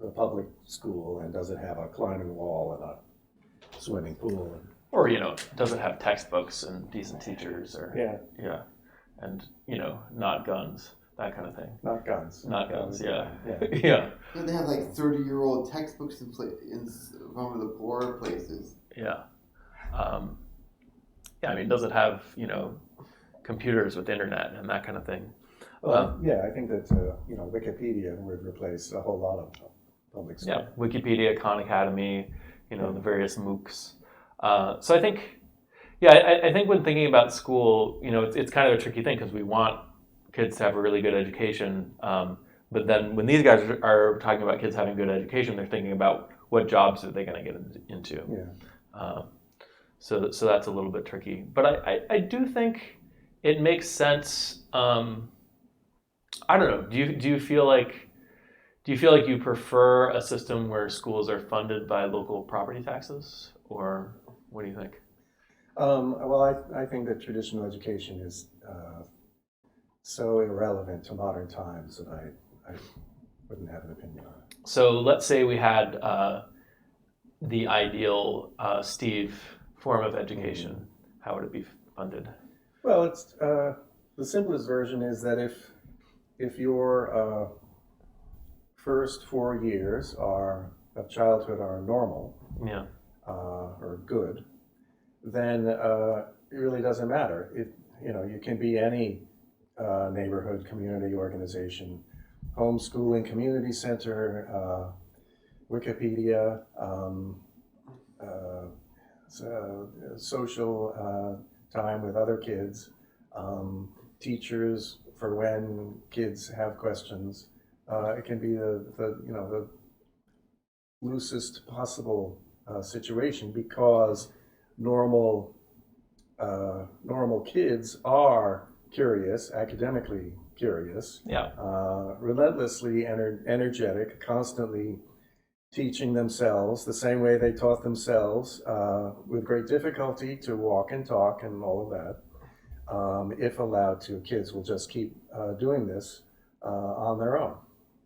the public school, and does it have a climbing wall and a swimming pool. Or doesn't have textbooks and decent teachers, or and not guns, that kind of thing. Not guns. Not guns. Yeah. Yeah. Yeah. They have like 30-year-old textbooks in some of the poorer places. Yeah. I mean, does it have computers with internet and that kind of thing? Yeah, I think that Wikipedia would replace a whole lot of public schools. Yeah, Wikipedia, Khan Academy, the various MOOCs. So I think, I think when thinking about school, it's kind of a tricky thing because we want kids to have a really good education. But then when these guys are talking about kids having good education, they're thinking about what jobs are they going to get into. Yeah. So that's a little bit tricky. But I do think it makes sense. I don't know. Do Do you feel like you prefer a system where schools are funded by local property taxes, or what do you think? Well, I think that traditional education is so irrelevant to modern times that I wouldn't have an opinion on it. So let's say we had the ideal Steve form of education. How would it be funded? Well, it's the simplest version is that if your first 4 years of childhood are normal Yeah. or good, then it really doesn't matter. You can be any neighborhood community organization, homeschooling community center, Wikipedia, social time with other kids, teachers for when kids have questions. It can be the loosest possible situation, because normal kids are curious, academically curious, Yeah. relentlessly energetic, constantly teaching themselves the same way they taught themselves, with great difficulty, to walk and talk and all of that. If allowed to, kids will just keep doing this on their own.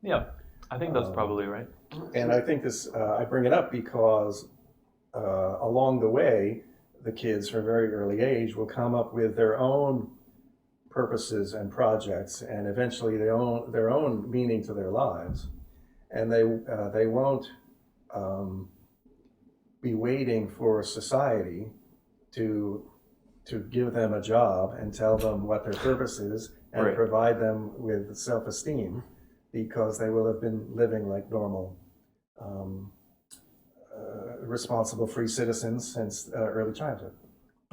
Yeah. I think that's probably right. And I think I bring it up because along the way, the kids from a very early age will come up with their own purposes and projects, and eventually their own meaning to their lives. And they won't be waiting for society to give them a job and tell them what their purpose is and Right. provide them with self-esteem, because they will have been living like normal, responsible, free citizens since early childhood.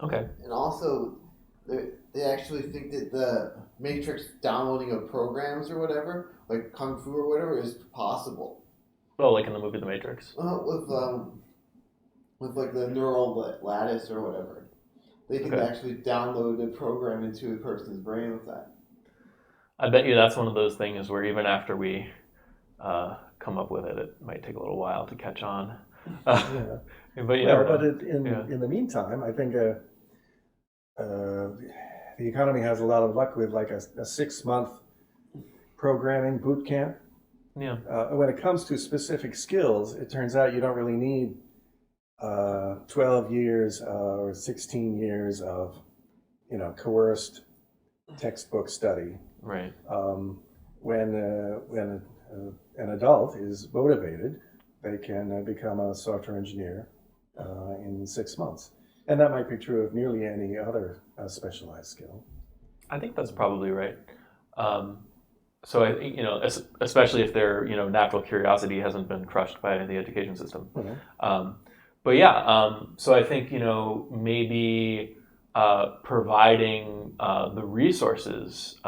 Okay. And also, they actually think that the Matrix downloading of programs or whatever, like Kung Fu or whatever, is possible. Well, like in the movie The Matrix. With like the neural lattice or whatever, they can Okay. actually download a program into a person's brain with that. I bet you that's one of those things where even after we come up with it, it might take a little while to catch on. Yeah. But you Well, never but know. in the meantime, I think the economy has a lot of luck with like a 6-month programming boot camp. Yeah. When it comes to specific skills, it turns out you don't really need 12 years or 16 years of coerced textbook study. Right. When an adult is motivated, they can become a software engineer in 6 months. And that might be true of nearly any other specialized skill. I think that's probably right. So I think, especially if their, natural curiosity hasn't been crushed by the education system. Mhm. But yeah, so I think, maybe providing the resources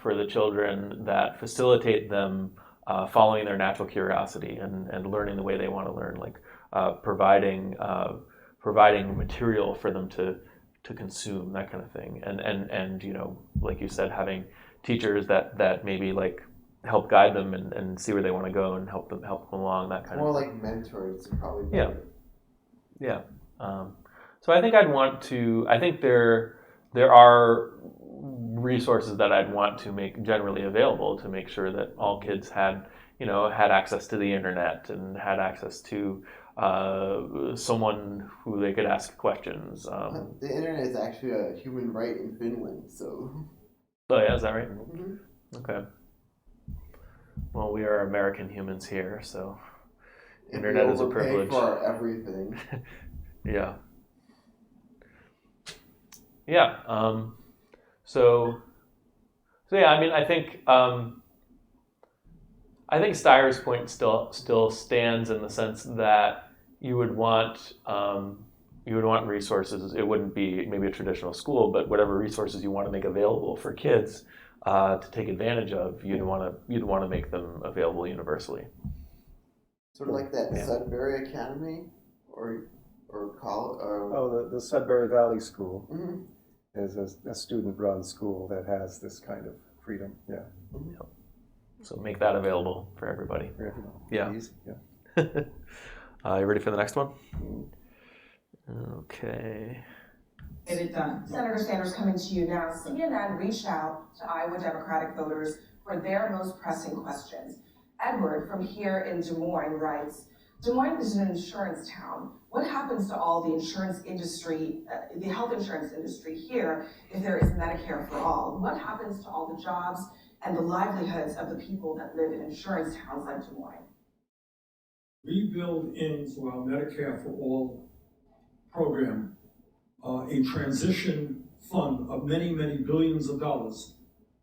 for the children that facilitate them following their natural curiosity and learning the way they want to learn, like providing material for them to consume, that kind of thing, and like you said, having teachers that maybe like help guide them and see where they want to go and help them along, that kind More of like mentors, probably. Yeah. Yeah. So I think I think there are resources that I'd want to make generally available to make sure that all kids had access to the internet and had access to someone who they could ask questions. The internet is actually a human right in Finland, so. Oh yeah, is that right? Mhm. Okay. Well, we are American humans here, so And internet we is a overpay privilege. for everything. Yeah. Yeah. So yeah. I mean, I think Steyer's point still stands in the sense that you would want resources. It wouldn't be maybe a traditional school, but whatever resources you want to make available for kids to take advantage of, you'd want to make them available universally. Sort of like that Yeah. Sudbury Academy or college. Oh, the Sudbury Valley School Mhm. is a student-run school that has this kind of freedom. Yeah. So make that available for everybody. For everyone. Yeah. Easy, yeah. You ready for the next one? Okay. Get it done. Senator Sanders, coming to you now. CNN reached out to Iowa Democratic voters for their most pressing questions. Edward from here in Des Moines writes, Des Moines is an insurance town. What happens to all the insurance industry, the health insurance industry here if there is Medicare for all? What happens to all the jobs and the livelihoods of the people that live in insurance towns like Des Moines? We build into our Medicare for All program a transition fund of many, many billions of dollars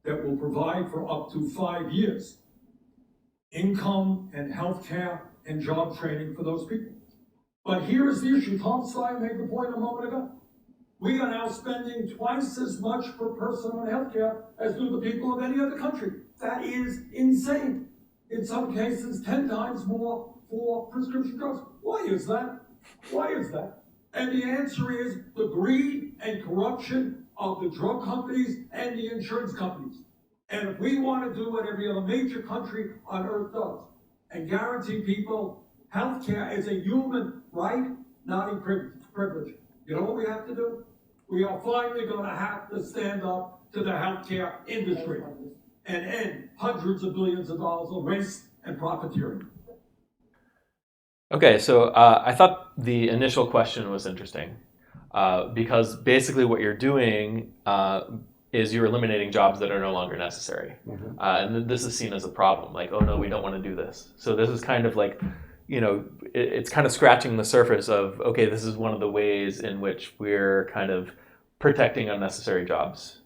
that will provide for up to 5 years income and health care and job training for those people. But here is the issue. Tom Steyer made the point a moment ago. We are now spending twice as much per person on health care as do the people of any other country. That is insane. In some cases, 10 times more for prescription drugs. Why is that? Why is that? And the answer is the greed and corruption of the drug companies and the insurance companies. And if we want to do what every other major country on earth does and guarantee people health care as a human right, not a privilege, you know what we have to do? We are finally going to have to stand up to the healthcare industry and end hundreds of billions of dollars of waste and profiteering. Okay, so I thought the initial question was interesting because basically what you're doing is you're eliminating jobs that are no longer necessary. Mhm. And this is seen as a problem, like, oh no, we don't want to do this. So this is kind of like, it's kind of scratching the surface of, okay, this is one of the ways in which we're kind of protecting unnecessary jobs.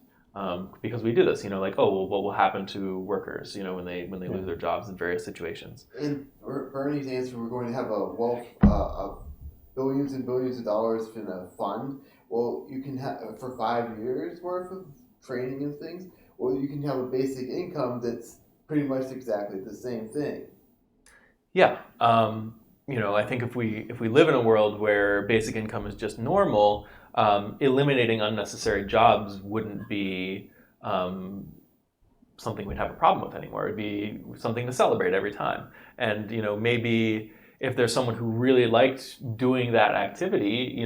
Because we do this, like, oh, well, what will happen to workers, when they lose their jobs in various situations. In Bernie's answer, we're going to have a wealth of billions and billions of dollars in a fund. Well, you can have for 5 years worth of training and things. Well, you can have a basic income that's pretty much exactly the same thing. Yeah, I think if we live in a world where basic income is just normal, eliminating unnecessary jobs wouldn't be something we'd have a problem with anymore. It'd be something to celebrate every time. And maybe if there's someone who really liked doing that activity,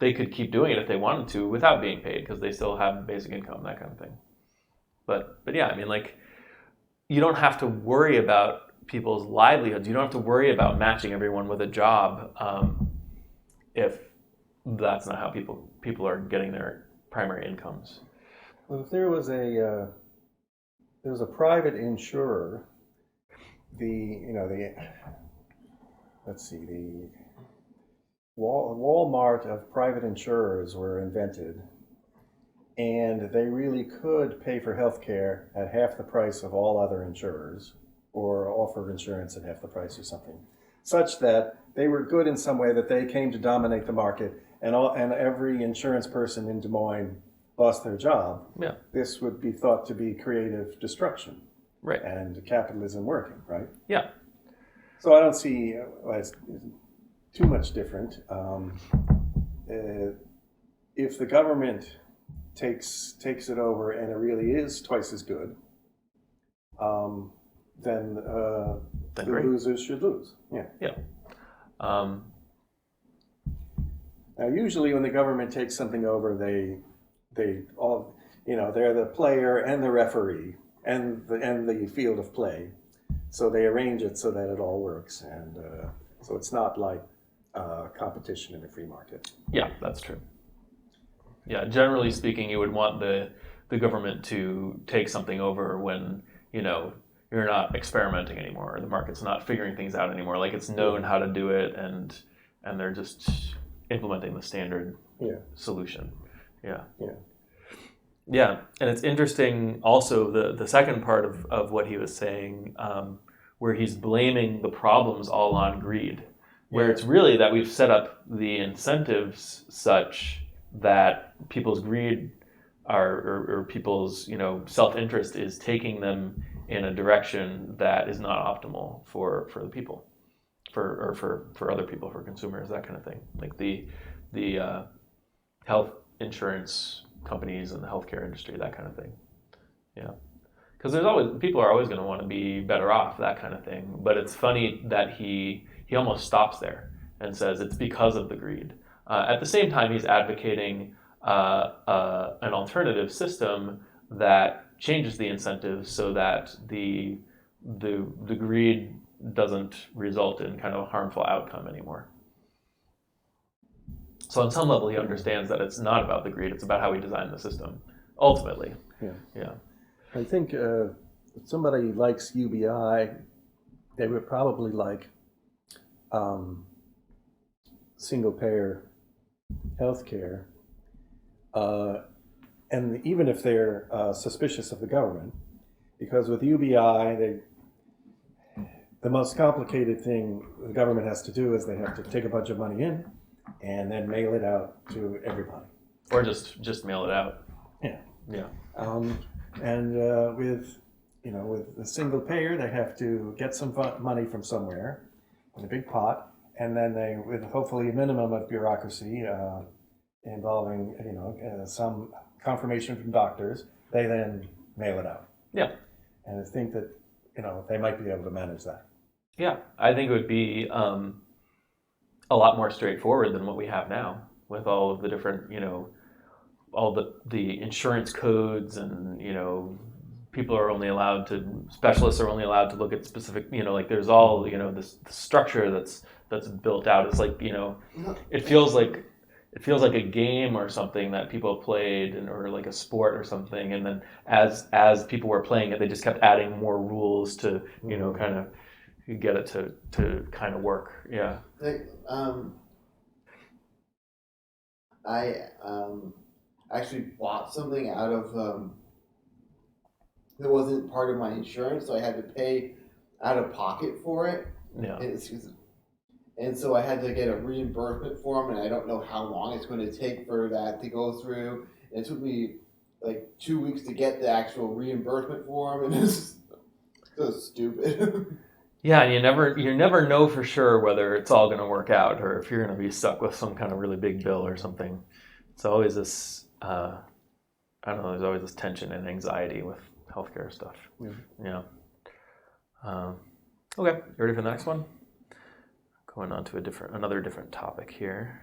they could keep doing it if they wanted to without being paid because they still have basic income, that kind of thing. But yeah, I mean, like, you don't have to worry about people's livelihoods. You don't have to worry about matching everyone with a job if that's not how people are getting their primary incomes. Well, if there was a private insurer, the Walmart of private insurers were invented, and they really could pay for health care at half the price of all other insurers, or offer insurance at half the price or something, such that they were good in some way that they came to dominate the market, and every insurance person in Des Moines lost their job. Yeah. This would be thought to be creative destruction. Right. And capitalism working, right? Yeah. So I don't see it's too much different. If the government takes it over and it really is twice as good, then the great. losers should lose. Yeah. Yeah. Now, usually when the government takes something over, they all, they're the player and the referee and the field of play. So they arrange it so that it all works, and so it's not like competition in a free market. Yeah, that's true. Yeah, generally speaking, you would want the government to take something over when, you're not experimenting anymore, or the market's not figuring things out anymore. Like, it's known how to do it, and they're just implementing the standard solution. Yeah. Yeah, and it's interesting also the second part of what he was saying, where he's blaming the problems all on greed, where it's really that we've set up the incentives such that people's greed or people's self-interest is taking them in a direction that is not optimal for the people, for other people, for consumers, that kind of thing. Like the health insurance companies and the healthcare industry, that kind of thing. Yeah, because there's always people are always going to want to be better off, that kind of thing. But it's funny that he almost stops there and says it's because of the greed. At the same time, he's advocating an alternative system that changes the incentives so that the greed doesn't result in kind of a harmful outcome anymore. So on some level, he understands that it's not about the greed; it's about how we design the system. Ultimately, yeah. I think if somebody likes UBI, they would probably like single-payer healthcare, and even if they're suspicious of the government, because with UBI, the most complicated thing the government has to do is they have to take a bunch of money in and then mail it out to everybody. Or just mail it out. Yeah. And with the single payer, they have to get some money from somewhere in a big pot, and then they, with hopefully a minimum of bureaucracy involving some confirmation from doctors, they then mail it out. Yeah. And I think that they might be able to manage that. Yeah, I think it would be a lot more straightforward than what we have now, with all of the different, all the insurance codes, and people are only allowed to, specialists are only allowed to look at specific, like there's all this structure that's built out. It's like it feels like a game or something that people played, or like a sport or something, and then as people were playing it, they just kept adding more rules to kind of get it to kind of work. Yeah. Like, I actually bought something out of that wasn't part of my insurance, so I had to pay out of pocket for it. Yeah. And so I had to get a reimbursement form, and I don't know how long it's going to take for that to go through. It took me like 2 weeks to get the actual reimbursement form, and it's so stupid. Yeah, and you never know for sure whether it's all going to work out, or if you're going to be stuck with some kind of really big bill or something. It's always this, I don't know, there's always this tension and anxiety with healthcare stuff. Yeah. Okay, you ready for the next one? Going on to another different topic here.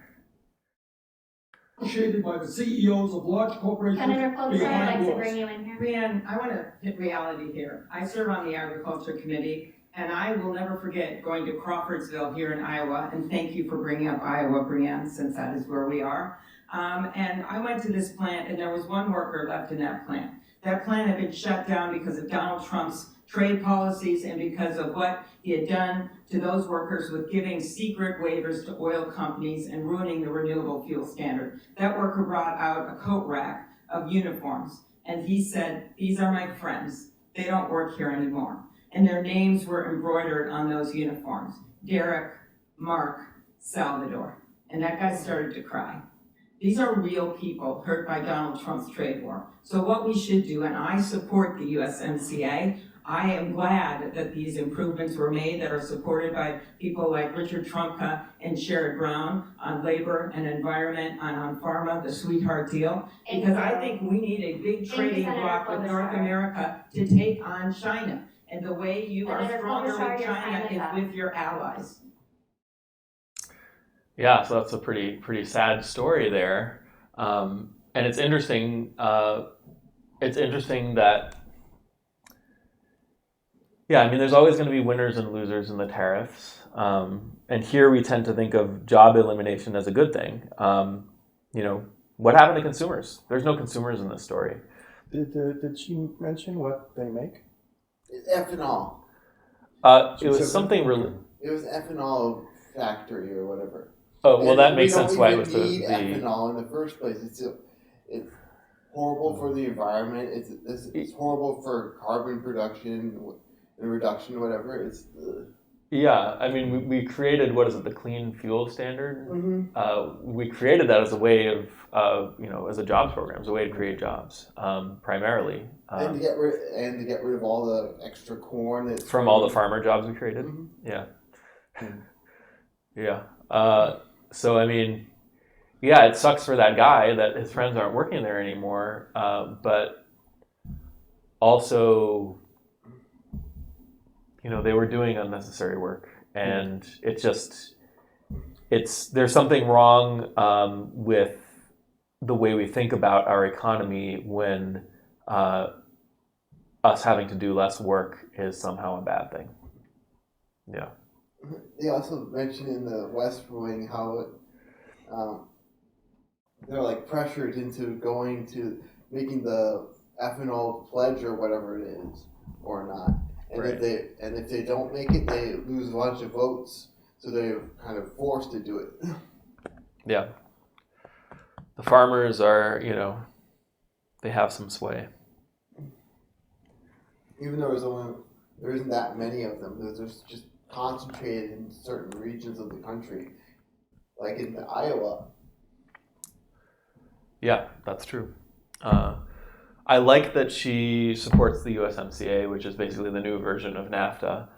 Negotiated by the CEOs of large corporations. Senator Klobuchar, I'd like to behind bring you in here. Brianne, I want to hit reality here. I serve on the Agriculture Committee, and I will never forget going to Crawfordsville here in Iowa, and thank you for bringing up Iowa, Brianne, since that is where we are. And I went to this plant, and there was one worker left in that plant. That plant had been shut down because of Donald Trump's trade policies and because of what he had done to those workers with giving secret waivers to oil companies and ruining the renewable fuel standard. That worker brought out a coat rack of uniforms, and he said, "These are my friends. They don't work here anymore." And their names were embroidered on those uniforms: Derek, Mark, Salvador. And that guy started to cry. These are real people hurt by Donald Trump's trade war. So what we should do, and I support the USMCA, I am glad that these improvements were made that are supported by people like Richard Trumka and Sherrod Brown on labor and environment, and on pharma, the sweetheart deal, because I think we need a big trading bloc with North America to take on China. And the way you are stronger with China is with your allies. Yeah, so that's a pretty sad story there, and it's interesting. It's interesting that, yeah, I mean, there's always going to be winners and losers in the tariffs, and here we tend to think of job elimination as a good thing. What happened to consumers? There's no consumers in this story. Did she mention what they make? Ethanol. It was something really. It was ethanol factory or whatever. Oh, well, And that makes sense why it we was don't even need the ethanol in the first place. It's horrible for the environment. It's horrible for carbon production and reduction, whatever. Yeah, I mean, we created, what is it, the Clean Fuel Standard? Mm-hmm. We created that as a way of, as a jobs program, as a way to create jobs, primarily. And to get rid of all the extra corn that's from all the farmer jobs we created. Mm-hmm. Yeah. Yeah. So, I mean, yeah, it sucks for that guy that his friends aren't working there anymore. But also, they were doing unnecessary work, and there's something wrong with the way we think about our economy when us having to do less work is somehow a bad thing. Yeah. They also mentioned in the West Wing how they're like pressured into going to making the ethanol pledge or whatever it is, or not. And Right. if they don't make it, they lose a bunch of votes. So they're kind of forced to do it. Yeah. The farmers are, they have some sway. Even though there isn't that many of them. They're just concentrated in certain regions of the country, like in Iowa. Yeah, that's true. I like that she supports the USMCA, which is basically the new version of NAFTA.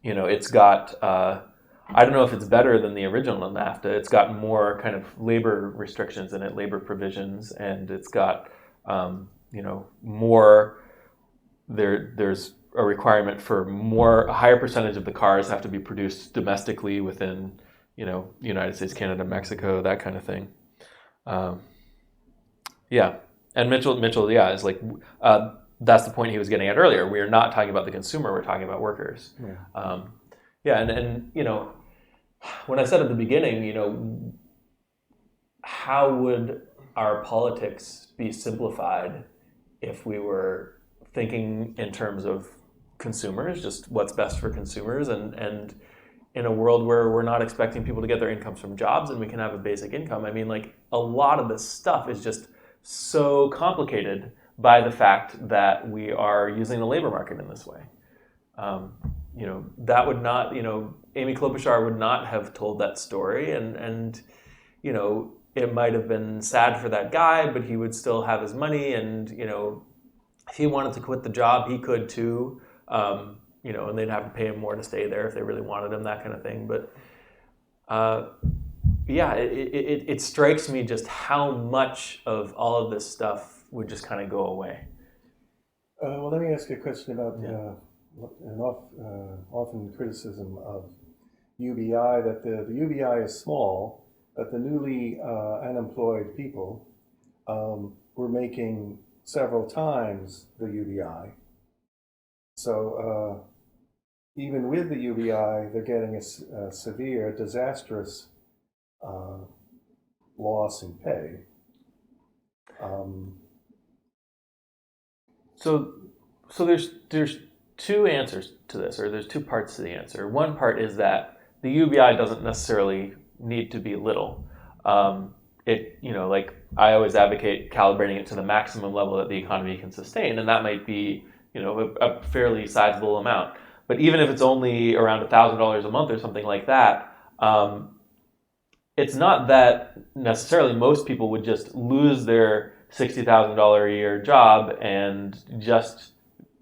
It's got, I don't know if it's better than the original NAFTA. It's got more kind of labor restrictions in it, labor provisions, and it's got, more, there's a requirement for a higher percentage of the cars have to be produced domestically within, United States, Canada, Mexico, that kind of thing. Yeah. And Mitchell, yeah, is like, that's the point he was getting at earlier. We are not talking about the consumer, we're talking about workers. Yeah. And when I said at the beginning, how would our politics be simplified if we were thinking in terms of consumers, just what's best for consumers, and in a world where we're not expecting people to get their incomes from jobs and we can have a basic income? I mean, like, a lot of this stuff is just so complicated by the fact that we are using the labor market in this way. That would not, Amy Klobuchar would not have told that story, and it might have been sad for that guy, but he would still have his money, and if he wanted to quit the job, he could too, and they'd have to pay him more to stay there if they really wanted him, that kind of thing. But it strikes me just how much of all of this stuff would just kind of go away. Well, let me ask you a question about an often criticism of UBI, that the UBI is small, but the newly unemployed people were making several times the UBI. So even with the UBI, they're getting a severe, disastrous loss in pay. So there's two answers to this, or there's two parts to the answer. One part is that the UBI doesn't necessarily need to be little. Like, I always advocate calibrating it to the maximum level that the economy can sustain, and that might be, a fairly sizable amount. But even if it's only around $1,000 a month or something like that, it's not that necessarily most people would just lose their $60,000 a year job and just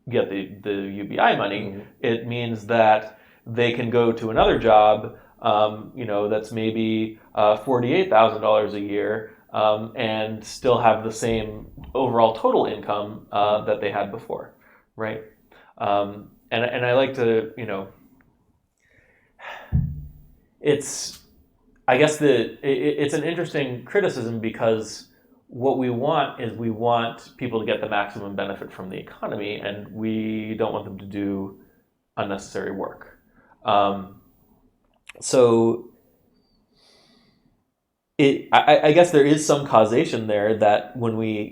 get the UBI money. Mm-hmm. It means that they can go to another job, that's maybe $48,000 a year, and still have the same overall total income that they had before, right? And I like to, I guess it's an interesting criticism, because what we want is we want people to get the maximum benefit from the economy, and we don't want them to do unnecessary work. So I guess there is some causation there that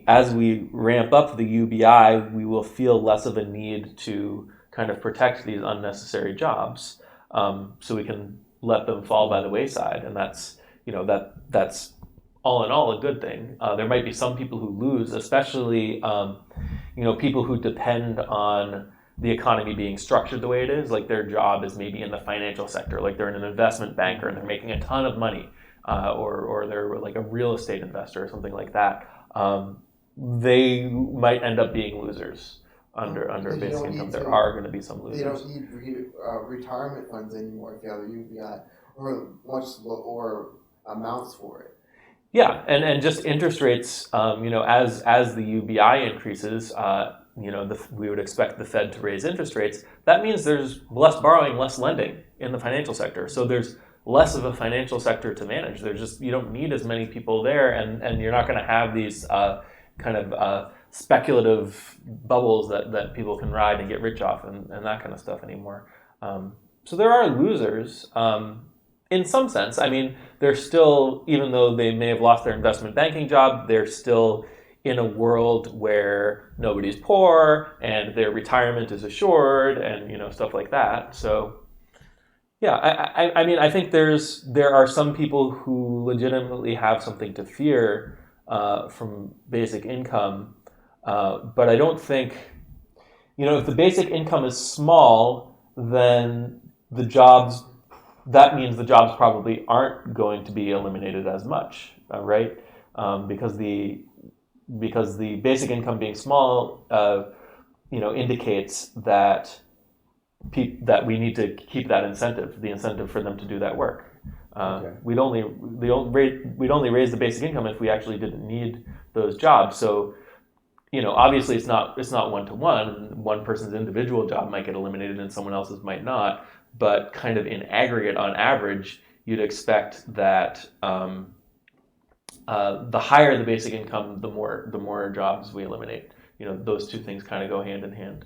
as we ramp up the UBI, we will feel less of a need to kind of protect these unnecessary jobs, so we can let them fall by the wayside, and that's all in all a good thing. There might be some people who lose, especially people who depend on the economy being structured the way it is, like their job is maybe in the financial sector, like they're an investment banker and they're making a ton of money, or they're like a real estate investor or something like that. They might end up being losers under basic income. There are going to be some losers. They don't need retirement funds anymore if you have a UBI, or amounts for it. Yeah, and just interest rates, as the UBI increases, we would expect the Fed to raise interest rates. That means there's less borrowing, less lending in the financial sector. So there's less of a financial sector to manage. You don't need as many people there, and you're not going to have these speculative bubbles that people can ride and get rich off and that kind of stuff anymore. So there are losers in some sense. I mean, they're still, even though they may have lost their investment banking job, they're still in a world where nobody's poor and their retirement is assured and stuff like that. So yeah, I mean, I think there are some people who legitimately have something to fear from basic income, but I don't think, if the basic income is small, then that means the jobs probably aren't going to be eliminated as much, right? Because the basic income being small, indicates that we need to keep that incentive, the incentive for them to do that work. Okay. We'd only raise the basic income if we actually didn't need those jobs. So, obviously it's not one-to-one. One person's individual job might get eliminated and someone else's might not. But kind of in aggregate, on average, you'd expect that the higher the basic income, the more jobs we eliminate. Those two things kind of go hand in hand.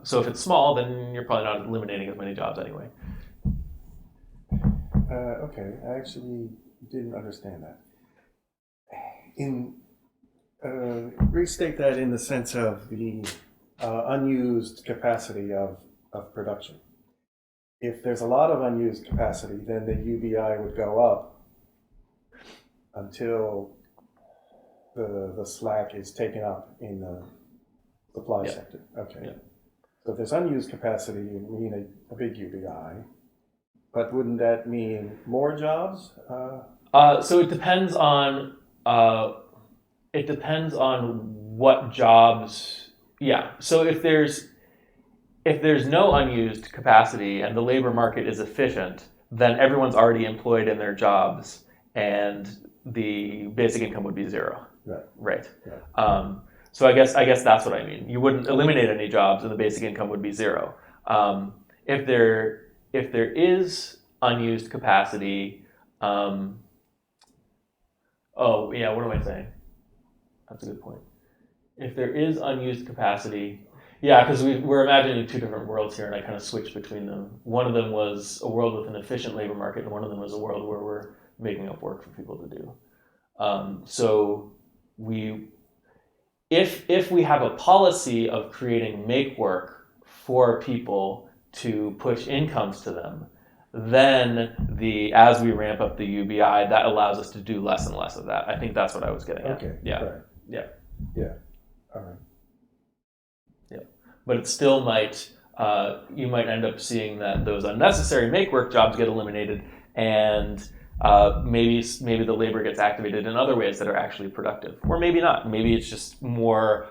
So if it's small, then you're probably not eliminating as many jobs anyway. Okay, I actually didn't understand that. Restate that in the sense of the unused capacity of production. If there's a lot of unused capacity, then the UBI would go up until the slack is taken up in the supply sector. Okay. Yeah. So if there's unused capacity, you mean a big UBI, but wouldn't that mean more jobs? So it depends on what jobs. Yeah. So if there's no unused capacity and the labor market is efficient, then everyone's already employed in their jobs, and the basic income would be zero. Right. Right. So I guess that's what I mean. You wouldn't eliminate any jobs, and the basic income would be zero. If there is unused capacity, what am I saying? That's a good point. If there is unused capacity, because we're imagining two different worlds here, and I kind of switched between them. One of them was a world with an efficient labor market, and one of them was a world where we're making up work for people to do. So if we have a policy of creating make work for people to push incomes to them, then as we ramp up the UBI, that allows us to do less and less of that. I think that's what I was getting at. Okay. Yeah. Right. Yeah. All right. Yeah. But it still might, you might end up seeing that those unnecessary make work jobs get eliminated, and maybe the labor gets activated in other ways that are actually productive, or maybe not. Maybe it's just more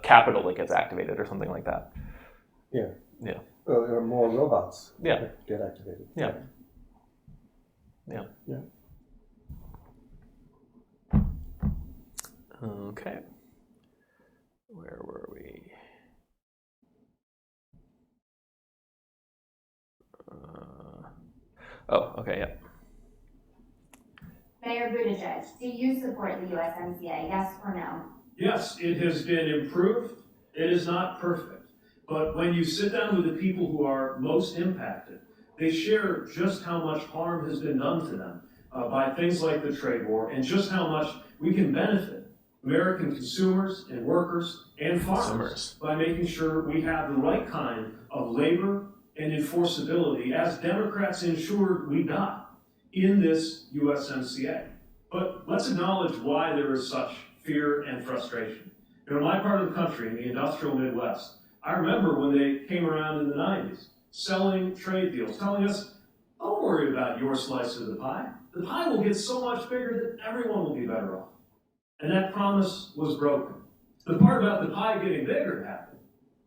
capital that gets activated or something like that. Yeah. Yeah. Or more robots. Yeah. That get activated. Yeah. Yeah. Yeah. Okay. Where were we? Okay, yeah. Mayor Buttigieg, do you support the USMCA, yes or no? Yes, it has been improved. It is not perfect. But when you sit down with the people who are most impacted, they share just how much harm has been done to them by things like the trade war, and just how much we can benefit American consumers and workers and farmers by making sure we have the right kind of labor and enforceability, as Democrats ensured we got in this USMCA. But let's acknowledge why there is such fear and frustration. In my part of the country, in the industrial Midwest, I remember when they came around in the 90s, selling trade deals, telling us, don't worry about your slice of the pie. The pie will get so much bigger that everyone will be better off. And that promise was broken. The part about the pie getting bigger happened.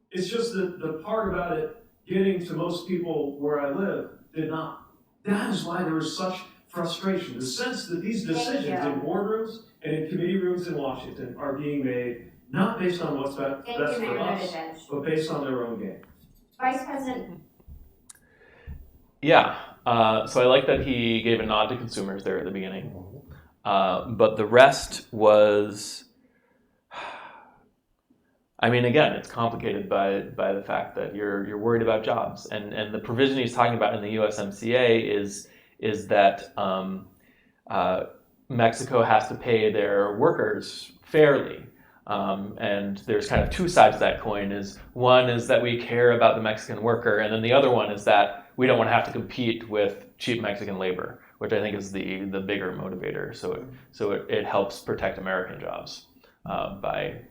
It's just that the part about it getting to most people where I live did not. That is why there is such frustration. The sense that these decisions in boardrooms and in committee rooms in Washington are being made not based on what's Thank best you, for Mayor us, Buttigieg. but based on their own gain. Vice President, Yeah. So I like that he gave a nod to consumers there at the beginning. But the rest was, I mean, again, it's complicated by the fact that you're worried about jobs, and the provision he's talking about in the USMCA is that Mexico has to pay their workers fairly. And there's kind of two sides of that coin. Is one is that we care about the Mexican worker, and then the other one is that we don't want to have to compete with cheap Mexican labor, which I think is the bigger motivator. So it helps protect American jobs by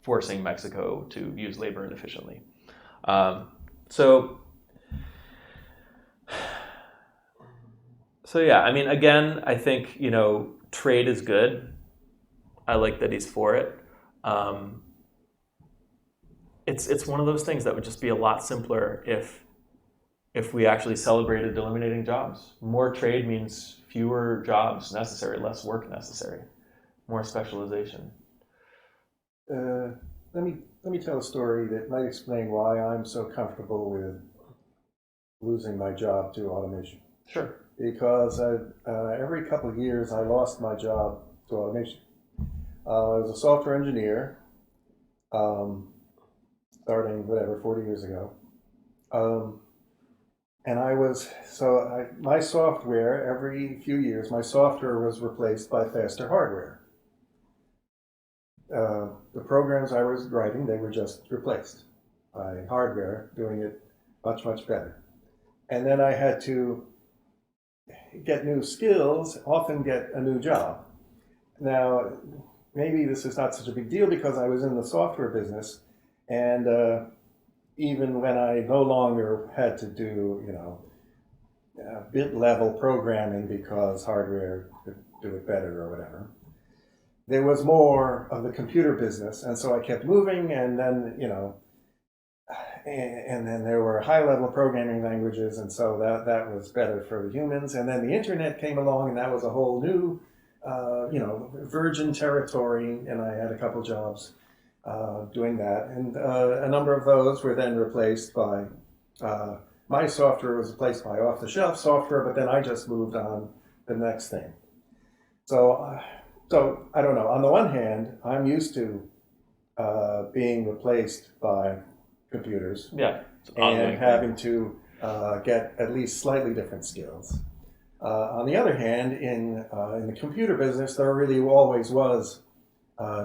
forcing Mexico to use labor inefficiently. So yeah, I mean, again, I think, trade is good. I like that he's for it. It's one of those things that would just be a lot simpler if we actually celebrated eliminating jobs. More trade means fewer jobs necessary, less work necessary, more specialization. Let me tell a story that might explain why I'm so comfortable with losing my job to automation. Sure. Because every couple of years I lost my job to automation. I was a software engineer, starting 40 years ago. And my software, every few years, my software was replaced by faster hardware. The programs I was writing, they were just replaced by hardware doing it much, much better. And then I had to get new skills, often get a new job. Now, maybe this is not such a big deal because I was in the software business, and even when I no longer had to do, bit level programming because hardware could do it better or whatever, there was more of the computer business, and so I kept moving, and then, and then there were high-level programming languages, and so that was better for the humans. And then the internet came along, and that was a whole new, virgin territory, and I had a couple jobs doing that. And a number of those were then replaced by, my software was replaced by off-the-shelf software, but then I just moved on to the next thing. So I don't know. On the one hand, I'm used to being replaced by computers, and having to get at least slightly different skills. On the other hand, in the computer business, there really always was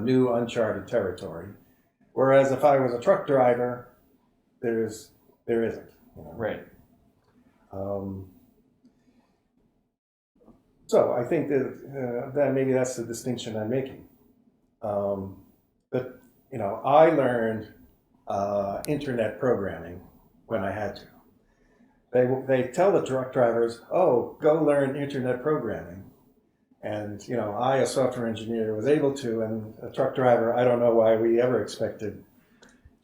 new uncharted territory. Whereas if I was a truck driver, there isn't. Right. So I think that maybe that's the distinction I'm making. But I learned internet programming when I had to. They tell the truck drivers, "Oh, go learn internet programming," and I, a software engineer, was able to, and a truck driver, I don't know why we ever expected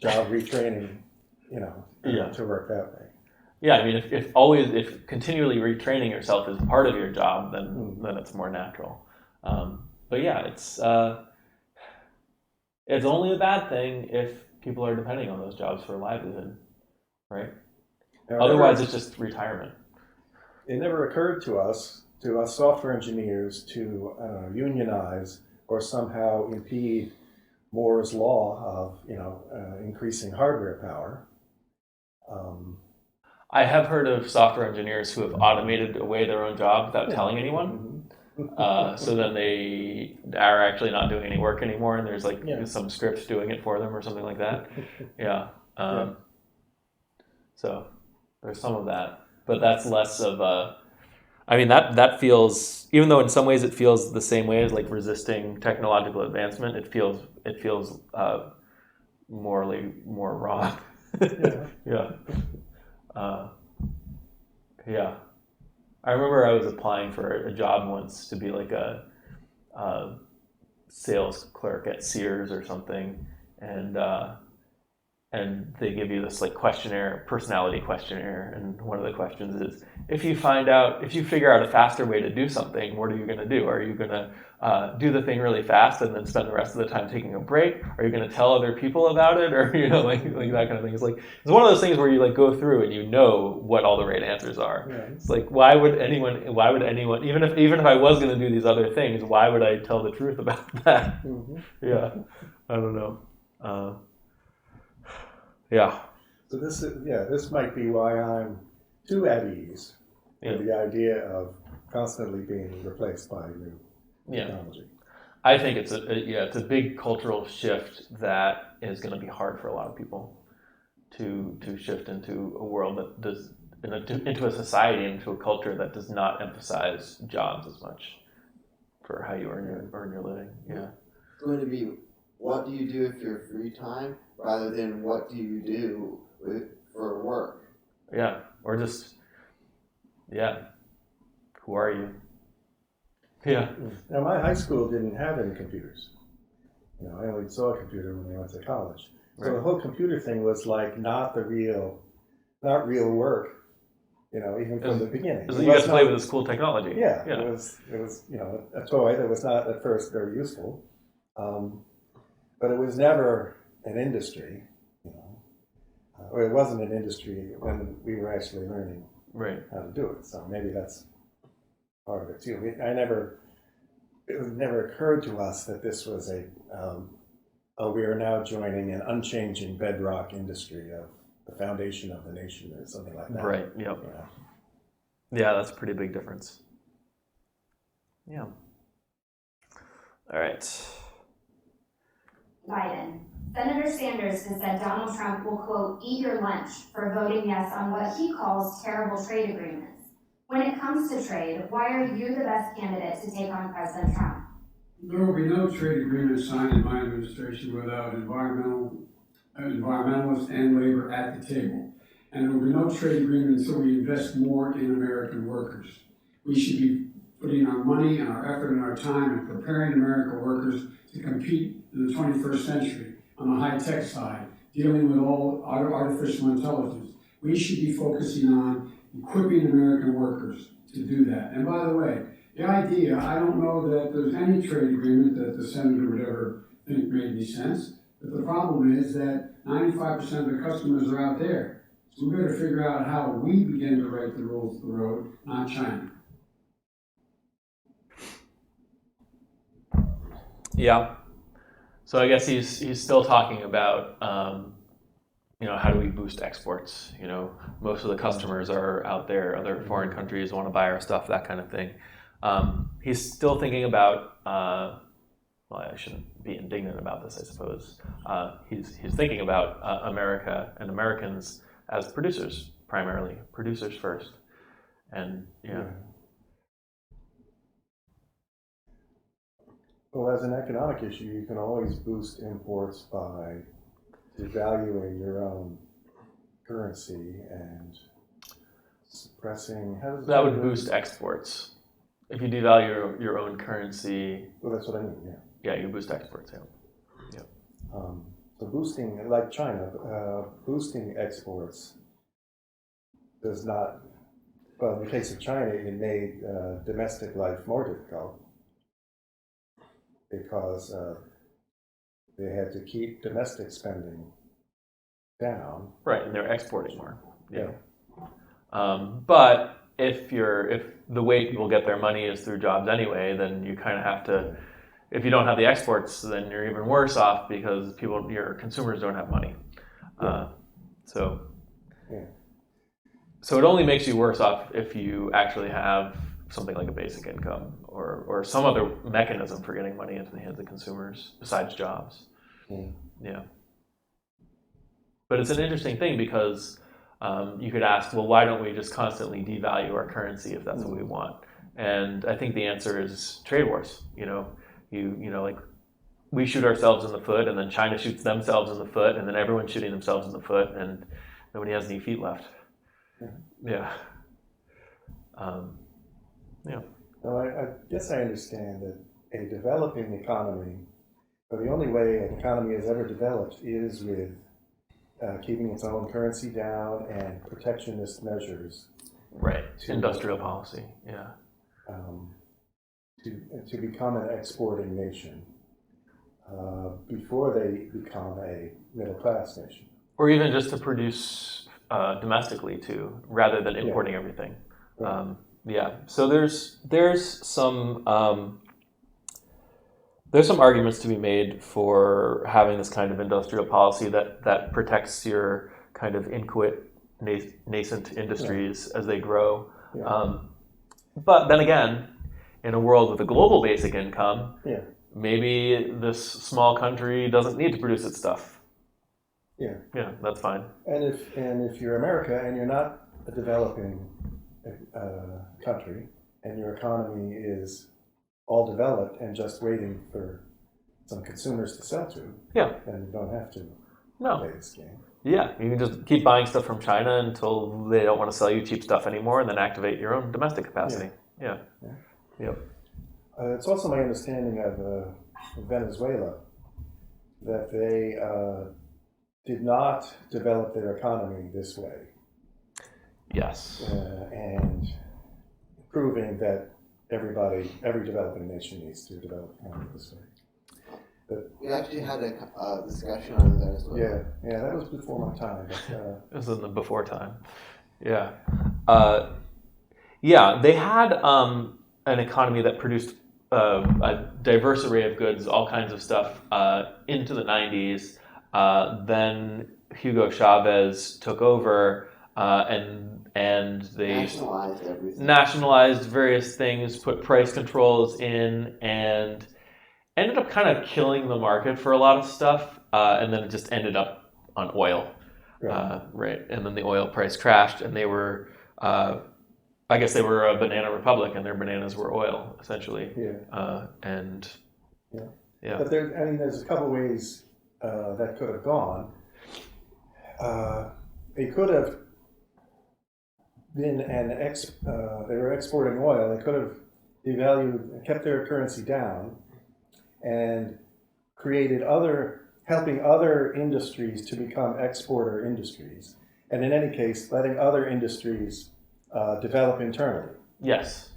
job retraining, to work that way. Yeah, I mean, if continually retraining yourself is part of your job, then it's more natural. But yeah, it's only a bad thing if people are depending on those jobs for a livelihood, right? Otherwise, it's just retirement. It never occurred to us software engineers, to unionize or somehow impede Moore's law of increasing hardware power. I have heard of software engineers who have automated away their own job without telling anyone. So then they are actually not doing any work anymore, and there's some script doing it for them or something like that. Yeah. So there's some of that, but that's less of a. I mean, that feels, even though in some ways it feels the same way as like resisting technological advancement, it feels morally more wrong. Yeah. Yeah. I remember I was applying for a job once to be like a sales clerk at Sears or something, and and they give you this like questionnaire, personality questionnaire, and one of the questions is, if you figure out a faster way to do something, what are you going to do? Are you going to do the thing really fast and then spend the rest of the time taking a break? Are you going to tell other people about it, or like that kind of thing? It's like it's one of those things where you like go through and you know what all the right answers are. Yeah. It's like why would anyone even if I was going to do these other things, why would I tell the truth about that? Mm-hmm. Yeah, I don't know. Yeah. So this might be why I'm too at ease with the idea of constantly being replaced by new technology. I think it's a big cultural shift that is going to be hard for a lot of people to shift into a world that does into a society, into a culture that does not emphasize jobs as much for how you earn your living. Yeah. It's going to be what do you do with your free time rather than what do you do for work. Yeah, or just who are you? Yeah. Now, my high school didn't have any computers. I only saw a computer when I went to college. So Right. the whole computer thing was like not real work. Even from the beginning. You got to play with this cool technology. Yeah, it was a toy that was not at first very useful, but it was never an industry. Or it wasn't an industry when we were actually learning how to do it. So maybe that's part of it too. It never occurred to us that this was we are now joining an unchanging bedrock industry of the foundation of the nation or something like that. Right. Yep. Yeah, that's a pretty big difference. Yeah. All right. Biden. Senator Sanders has said Donald Trump will, quote, eat your lunch for voting yes on what he calls terrible trade agreements. When it comes to trade, why are you the best candidate to take on President Trump? There will be no trade agreement signed in my administration without environmentalists and labor at the table. And there will be no trade agreement until we invest more in American workers. We should be putting our money and our effort and our time in preparing American workers to compete in the 21st century on the high-tech side, dealing with all artificial intelligence. We should be focusing on equipping American workers to do that. And by the way, the idea, I don't know that there's any trade agreement that the senator would ever think made any sense, but the problem is that 95% of the customers are out there. So we better figure out how we begin to write the rules of the road, not China. Yeah. So I guess he's still talking about how do we boost exports? Most of the customers are out there, other foreign countries want to buy our stuff, that kind of thing. He's still thinking about. Well, I shouldn't be indignant about this, I suppose. He's thinking about America and Americans as producers, primarily producers first, and Well, as an economic issue, you can always boost imports by devaluing your own currency and suppressing. That would boost exports. If you devalue your own currency. Well, that's what I mean. Yeah, you boost exports. Yeah. So boosting, like China, boosting exports does not. Well, in the case of China, it made domestic life more difficult, because they had to keep domestic spending down. Right, and they're exporting more. Yeah. But if the way people get their money is through jobs anyway, then you kind of have to. If you don't have the exports, then you're even worse off because your consumers don't have money. So it only makes you worse off if you actually have something like a basic income or some other mechanism for getting money into the hands of consumers besides jobs. Yeah. But it's an interesting thing because you could ask, well, why don't we just constantly devalue our currency if that's what we want? And I think the answer is trade wars. Like we shoot ourselves in the foot, and then China shoots themselves in the foot, and then everyone's shooting themselves in the foot, and nobody has any feet left. Yeah. Well, I guess I understand that a developing economy, or the only way an economy has ever developed, is with keeping its own currency down and protectionist measures Right. to, Industrial policy. Yeah. to become an exporting nation before they become a middle class nation. Or even just to produce domestically too, rather than importing everything. Right. Yeah. So there's some arguments to be made for having this kind of industrial policy that protects your kind of inchoate nascent industries as they grow. Yeah. But then again, in a world with a global basic income, Yeah. maybe this small country doesn't need to produce its stuff. Yeah. Yeah, that's fine. And if you're America and you're not a developing country and your economy is all developed and just waiting for some consumers to sell to, Yeah. then you don't have to No. play this game. Yeah, you can just keep buying stuff from China until they don't want to sell you cheap stuff anymore, and then activate your own domestic capacity. Yeah. Yep. It's also my understanding of Venezuela that they did not develop their economy this way, Yes. and proving that every developing nation needs to develop economy this way. We actually had a discussion on Venezuela. Yeah, that was before my time. But, This is in the before time. Yeah. Yeah, they had an economy that produced a diverse array of goods, all kinds of stuff, into the 90s. Then Hugo Chavez took over, and they Nationalized everything. nationalized various things, put price controls in, and ended up kind of killing the market for a lot of stuff. And then it just ended up on oil. Right. And then the oil price crashed, and they were, I guess they were a banana republic, and their bananas were oil, essentially. yeah. Yeah. But there's a couple ways that could have gone. They could have been they were exporting oil. They could have devalued, kept their currency down, and created helping other industries to become exporter industries. And in any case, letting other industries develop internally. Yes.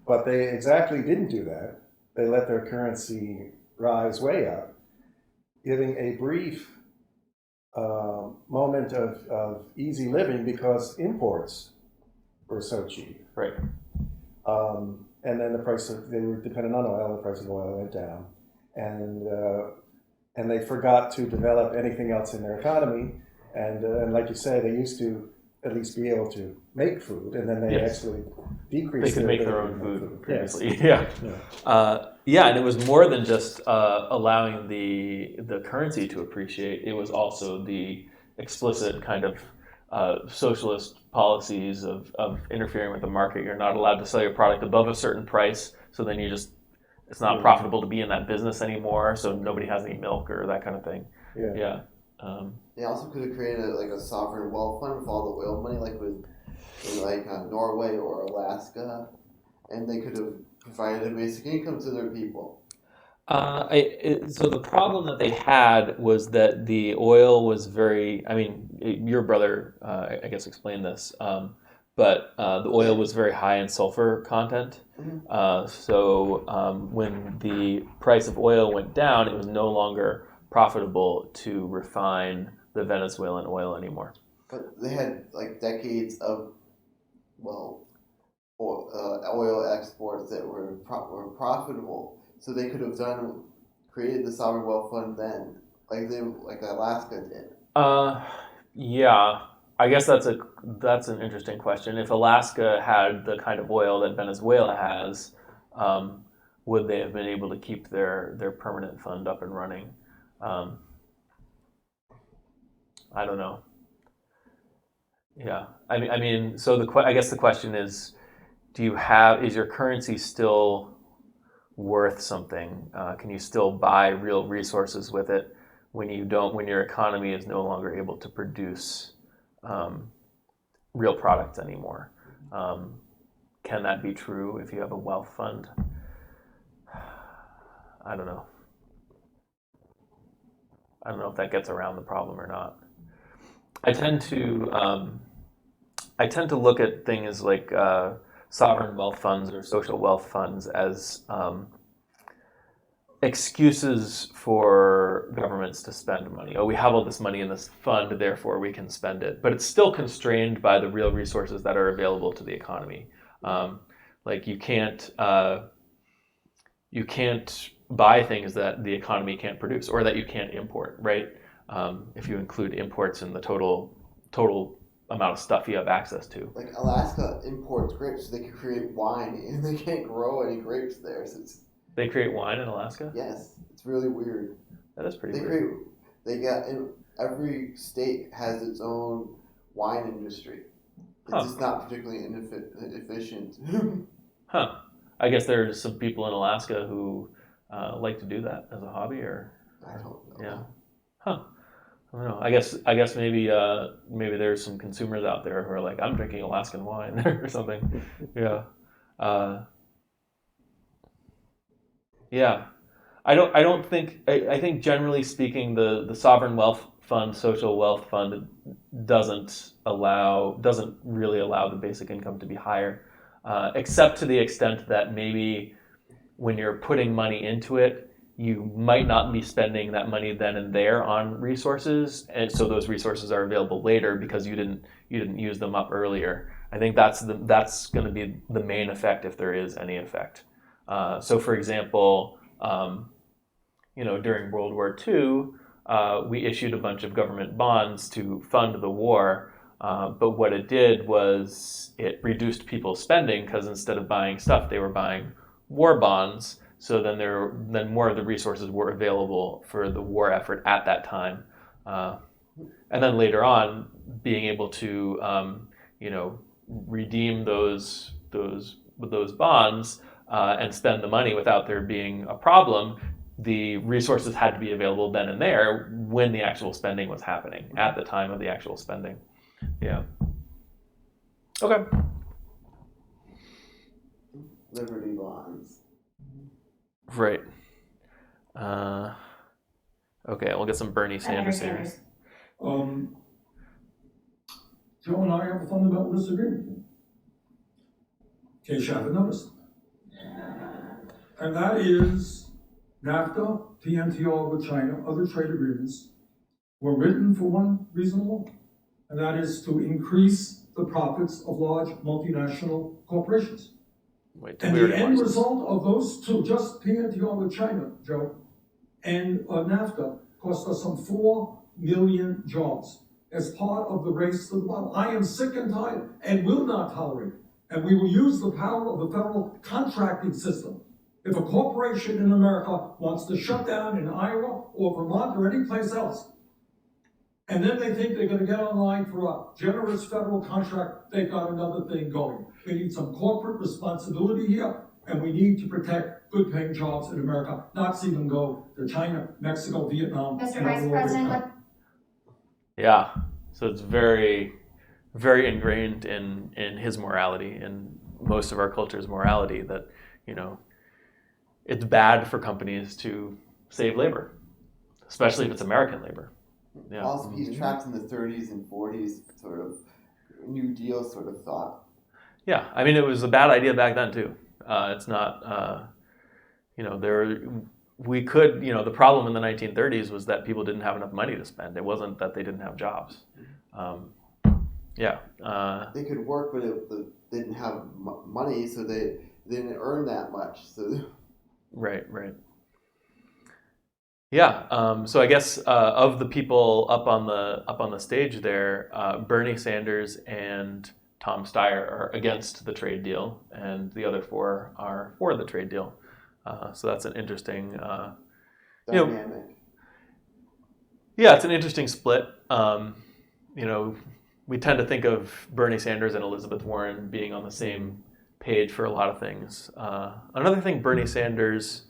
But they exactly didn't do that. They let their currency rise way up, giving a brief moment of easy living because imports were so cheap. Right. And then they were dependent on oil, the price of oil went down. And they forgot to develop anything else in their economy. And like you say, they used to at least be able to make food, and then they actually decreased. They could make their own food previously. Yes. Yeah, and it was more than just allowing the currency to appreciate. It was also the explicit kind of socialist policies of interfering with the market. You're not allowed to sell your product above a certain price, so then it's not profitable to be in that business anymore, so nobody has any milk or that kind of thing. Yeah. They also could have created a sovereign wealth fund with all the oil money, like with Norway or Alaska, and they could have provided a basic income to their people. So the problem that they had was that the oil was your brother, I guess, explained this, but the oil was very high in sulfur content. So when the price of oil went down, it was no longer profitable to refine the Venezuelan oil anymore. But they had decades of oil exports that were profitable, so they could have created the sovereign wealth fund then, like Alaska did. Yeah, I guess that's an interesting question. If Alaska had the kind of oil that Venezuela has, would they have been able to keep their permanent fund up and running? I don't know. Yeah, I mean, so I guess the question is, is your currency still worth something? Can you still buy real resources with it when your economy is no longer able to produce real products anymore? Can that be true if you have a wealth fund? I don't know. I don't know if that gets around the problem or not. I tend to look at things like sovereign wealth funds or social wealth funds as excuses for governments to spend money. Oh, we have all this money in this fund, therefore we can spend it. But it's still constrained by the real resources that are available to the economy. Like you can't buy things that the economy can't produce or that you can't import, right? If you include imports in the total amount of stuff you have access to. Like Alaska imports grapes so they can create wine, and they can't grow any grapes there. So it's, They create wine in Alaska? yes, it's really weird. That is pretty They weird. create. They got every state has its own wine industry. It's Huh. just not particularly efficient. Huh. I guess there's some people in Alaska who like to do that as a hobby, or I don't know. yeah. Huh. I don't know. I guess maybe there's some consumers out there who are like, I'm drinking Alaskan wine or something. Yeah. Yeah. I don't think I think generally speaking the sovereign wealth fund, social wealth fund doesn't really allow the basic income to be higher, except to the extent that maybe when you're putting money into it, you might not be spending that money then and there on resources, and so those resources are available later because you didn't use them up earlier. I think that's going to be the main effect if there is any effect. So, for example, during World War II, we issued a bunch of government bonds to fund the war. But what it did was it reduced people's spending because instead of buying stuff, they were buying war bonds. So then more of the resources were available for the war effort at that time. And then later on, being able to redeem those bonds and spend the money without there being a problem. The resources had to be available then and there when the actual spending was happening, at the time of the actual spending. Yeah. Okay. Liberty bonds. Right. Okay, we'll get some Bernie Sanders here. Joe and I have a fundamental disagreement, in case you haven't noticed. And that is NAFTA, TNTR with China, other trade agreements were written for one reason alone, and that is to increase the profits of large multinational corporations. Wait, And the end result of those two, just TNTR with China, Joe, and NAFTA, cost us some 4 million jobs as part of the race to the bottom. I am sick and tired and will not tolerate, and we will use the power of the federal contracting system. If a corporation in America wants to shut down in Iowa or Vermont or any place else, and then they think they're going to get online for a generous federal contract, they've got another thing going. We need some corporate responsibility here, and we need to protect good-paying jobs in America, not see them go to China, Mexico, Vietnam. Mr. Vice President. Yeah, so it's very, very ingrained in his morality, in most of our culture's morality, that it's bad for companies to save labor, especially if it's American labor. Yeah. Also, he's trapped in the 30s and 40s sort of New Deal sort of thought. Yeah, I mean, it was a bad idea back then too. It's not, the problem in the 1930s was that people didn't have enough money to spend. It wasn't that they didn't have jobs. They could work, but they didn't have money, so they didn't earn that much. So. Right. Yeah. So I guess of the people up on the stage there, Bernie Sanders and Tom Steyer are against the trade deal, and the other 4 are for the trade deal. So that's an interesting Dynamic. Yeah, it's an interesting split. We tend to think of Bernie Sanders and Elizabeth Warren being on the same page for a lot of things. Another thing Bernie Sanders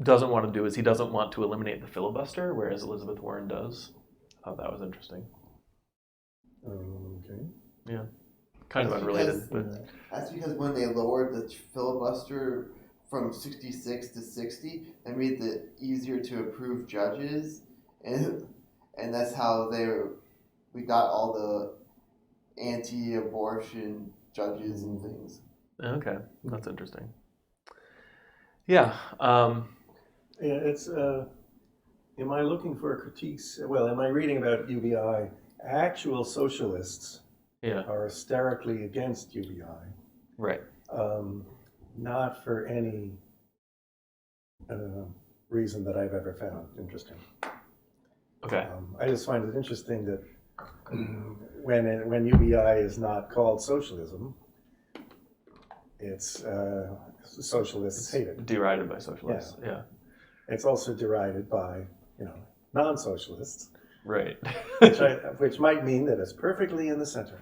doesn't want to do is he doesn't want to eliminate the filibuster, whereas Elizabeth Warren does. I thought that was interesting. Okay. Yeah, kind of unrelated. That's because when they lowered the filibuster from 66 to 60, it made it easier to approve judges, and and that's how we got all the anti-abortion judges and things. Okay, that's interesting. Yeah. Yeah, it's, am I looking for critiques? Well, am I reading about UBI? Actual socialists Yeah. are hysterically against UBI, Right. not for any reason that I've ever found interesting. Okay. I just find it interesting that when UBI is not called socialism, it's socialists hate it. Derided by socialists. Yeah. It's also derided by non-socialists, Right. which might mean that it's perfectly in the center.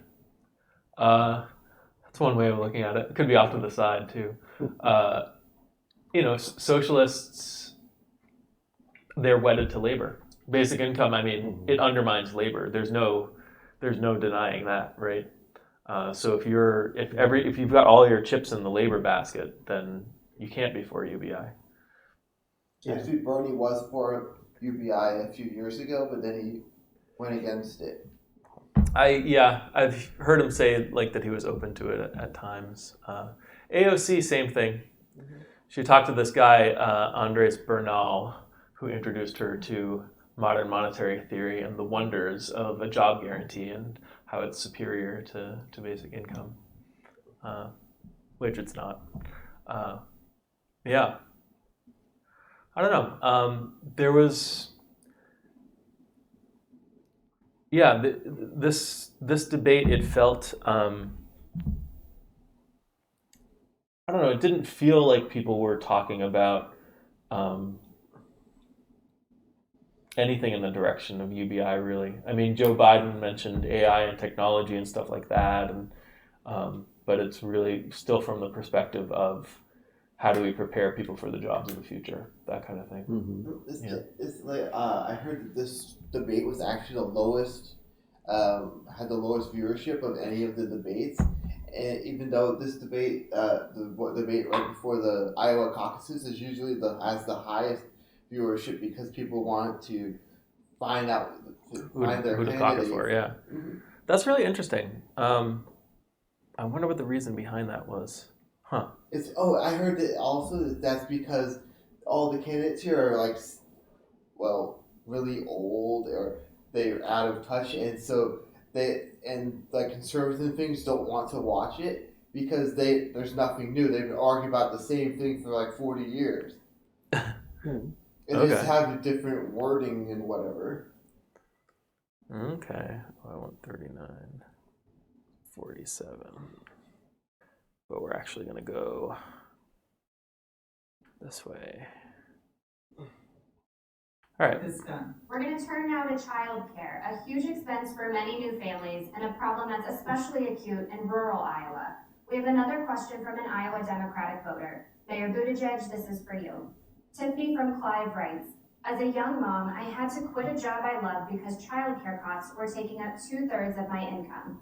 That's one way of looking at it. It could be off to the side too. Socialists, they're wedded to labor. Basic income, I mean, it undermines labor. There's no denying that, right? So if you've got all your chips in the labor basket, then you can't be for UBI. Yeah. Actually, Bernie was for UBI a few years ago, but then he went against it. I've heard him say like that he was open to it at times. AOC, same thing. She talked to this guy, Andres Bernal, who introduced her to modern monetary theory and the wonders of a job guarantee and how it's superior to basic income, which it's not. Yeah. I don't know. There was, this debate, it felt, I don't know, it didn't feel like people were talking about anything in the direction of UBI, really. I mean, Joe Biden mentioned AI and technology and stuff like that, and but it's really still from the perspective of how do we prepare people for the jobs of the future, that kind of thing. Mm-hmm. It's like I heard that this debate was actually the lowest, had the lowest viewership of any of the debates, and even though this debate, the debate right before the Iowa caucuses is usually has the highest viewership because people want to find out find their who to caucus candidate. for, yeah. Mhm. That's really interesting. I wonder what the reason behind that was. Huh. I heard that also that's because all the candidates here are like, well, really old or they're out of touch, and so like conservatives and things don't want to watch it because there's nothing new. They've been arguing about the same thing for like 40 years. And they just have a different wording and whatever. Okay. I want 39, 47. But we're actually going to go this way. All right. It's done. We're going to turn now to childcare, a huge expense for many new families and a problem that's especially acute in rural Iowa. We have another question from an Iowa Democratic voter. Mayor Buttigieg, this is for you. Tiffany from Clive writes, as a young mom, I had to quit a job I loved because childcare costs were taking up 2/3 of my income.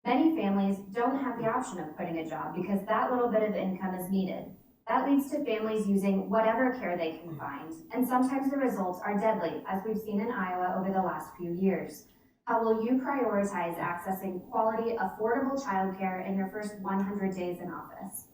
Many families don't have the option of quitting a job because that little bit of income is needed. That leads to families using whatever care they can find, and sometimes the results are deadly, as we've seen in Iowa over the last few years. How will you prioritize accessing quality, affordable childcare in your first 100 days in office?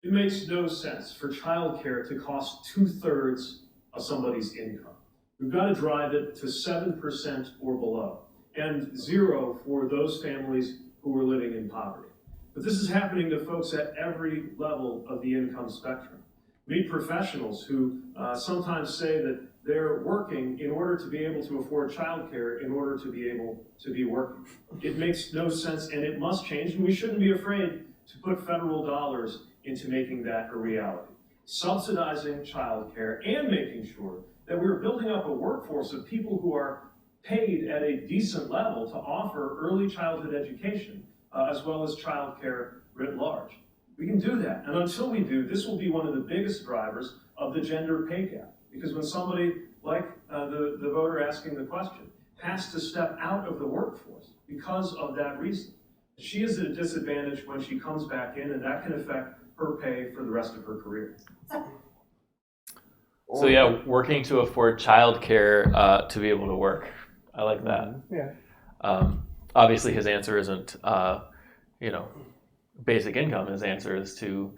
It makes no sense for childcare to cost 2/3 of somebody's income. We've got to drive it to 7% or below, and 0 for those families who are living in poverty. But this is happening to folks at every level of the income spectrum. Meet professionals who sometimes say that they're working in order to be able to afford childcare in order to be able to be working. It makes no sense, and it must change, and we shouldn't be afraid to put federal dollars into making that a reality. Subsidizing childcare and making sure that we're building up a workforce of people who are paid at a decent level to offer early childhood education, as well as childcare writ large. We can do that, and until we do, this will be one of the biggest drivers of the gender pay gap. Because when somebody, like the voter asking the question, has to step out of the workforce because of that reason, she is at a disadvantage when she comes back in, and that can affect her pay for the rest of her career. So yeah, working to afford childcare to be able to work. I like that. Yeah. Obviously, his answer isn't, basic income. His answer is to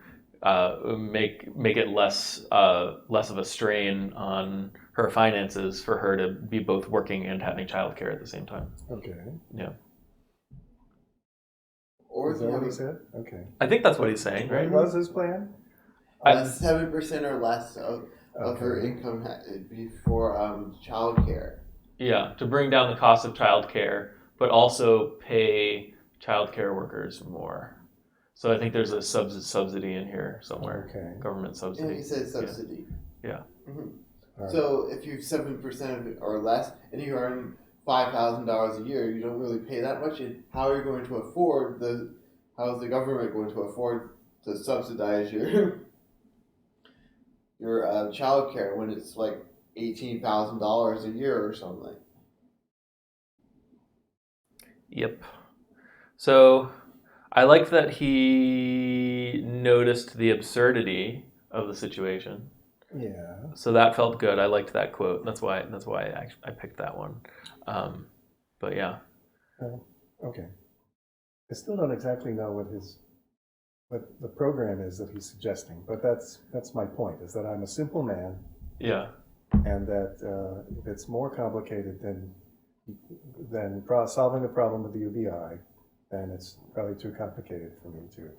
make it less of a strain on her finances for her to be both working and having childcare at the same time. Okay. Yeah, Or Is you that have what he said? Okay. I think that's what he's saying, right? What was his plan? 7% or less of her income before childcare. Yeah, to bring down the cost of childcare, but also pay childcare workers more. So I think there's a subsidy in here somewhere. Okay. Government subsidy. And he says subsidy. Yeah. Mm-hmm. Right. So if you 7% of it or less, and you earn $5,000 a year, you don't really pay that much. And how are you going to afford how is the government going to afford to subsidize your child care when it's like $18,000 a year or something? Yep. So I liked that he noticed the absurdity of the situation. Yeah. So that felt good. I liked that quote. That's why I picked that one. But yeah. Okay. I still don't exactly know what the program is that he's suggesting, but that's my point, is that I'm a simple man, Yeah. and that if it's more complicated than solving the problem with the UBI, then it's probably too complicated for me to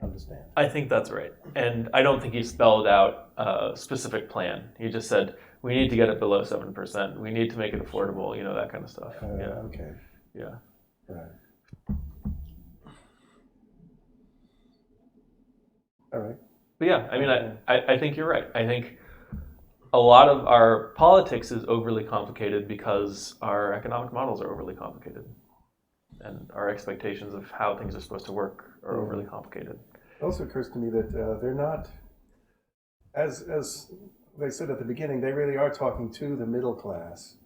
understand. I think that's right. And I don't think he spelled out a specific plan. He just said, we need to get it below 7%. We need to make it affordable, that kind of stuff. Yeah. Okay. Yeah. Right. All right. But yeah, I mean, I think you're right. I think a lot of our politics is overly complicated because our economic models are overly complicated. And our expectations of how things are supposed to work are overly complicated. It also occurs to me that they're not, as they said at the beginning, they really are talking to the middle class.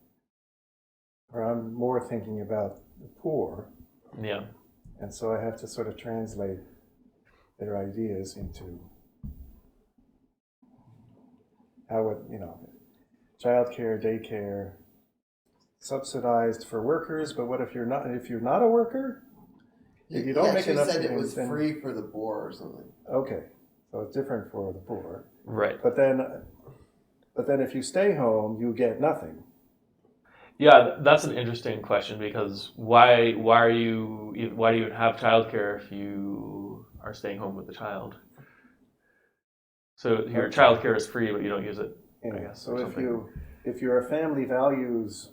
Or I'm more thinking about the poor. Yeah. And so I have to sort of translate their ideas into how childcare, daycare, subsidized for workers, but what if you're not a worker? If you don't make enough, said it was free for the poor or something. Okay, so it's different for the poor. Right. But then if you stay home, you get nothing. Yeah, that's an interesting question because why do you even have childcare if you are staying home with the child? So your childcare is free, but you don't use it. I guess. So if you're a family values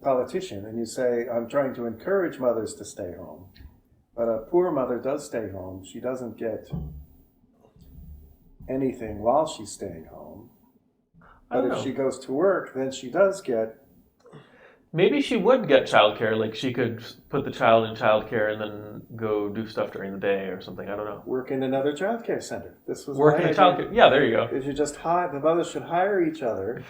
politician and you say, I'm trying to encourage mothers to stay home, but a poor mother does stay home, she doesn't get anything while she's staying home. But if she goes to work, then she does get. Maybe she would get childcare, like she could put the child in childcare and then go do stuff during the day or something. I don't know. Work in another childcare center. This was work in a childcare. Yeah, there you go. If you just the mothers should hire each other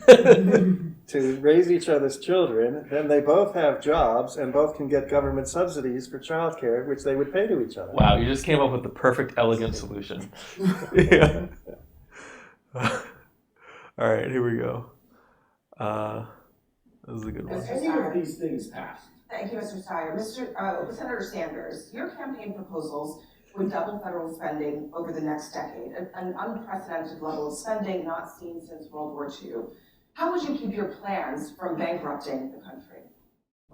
to raise each other's children, then they both have jobs and both can get government subsidies for childcare, which they would pay to each other. Wow, you just came up with the perfect, elegant solution. Yeah. All right, here we go. This is a good one. Has any of these things passed? Thank you, Mr. Steyer. Senator Sanders, your campaign proposals would double federal spending over the next decade, an unprecedented level of spending not seen since World War II. How would you keep your plans from bankrupting the country?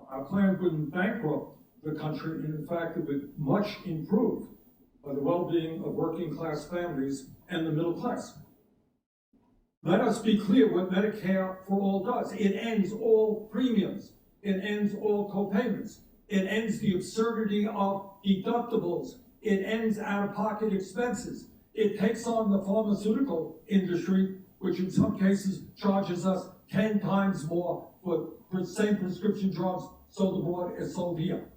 Our plan wouldn't bankrupt the country, and in fact, it would much improve the well-being of working class families and the middle class. Let us be clear what Medicare for All does. It ends all premiums. It ends all copayments. It ends the absurdity of deductibles. It ends out-of-pocket expenses. It takes on the pharmaceutical industry, which in some cases charges us 10 times more for the same prescription drugs sold abroad as sold here.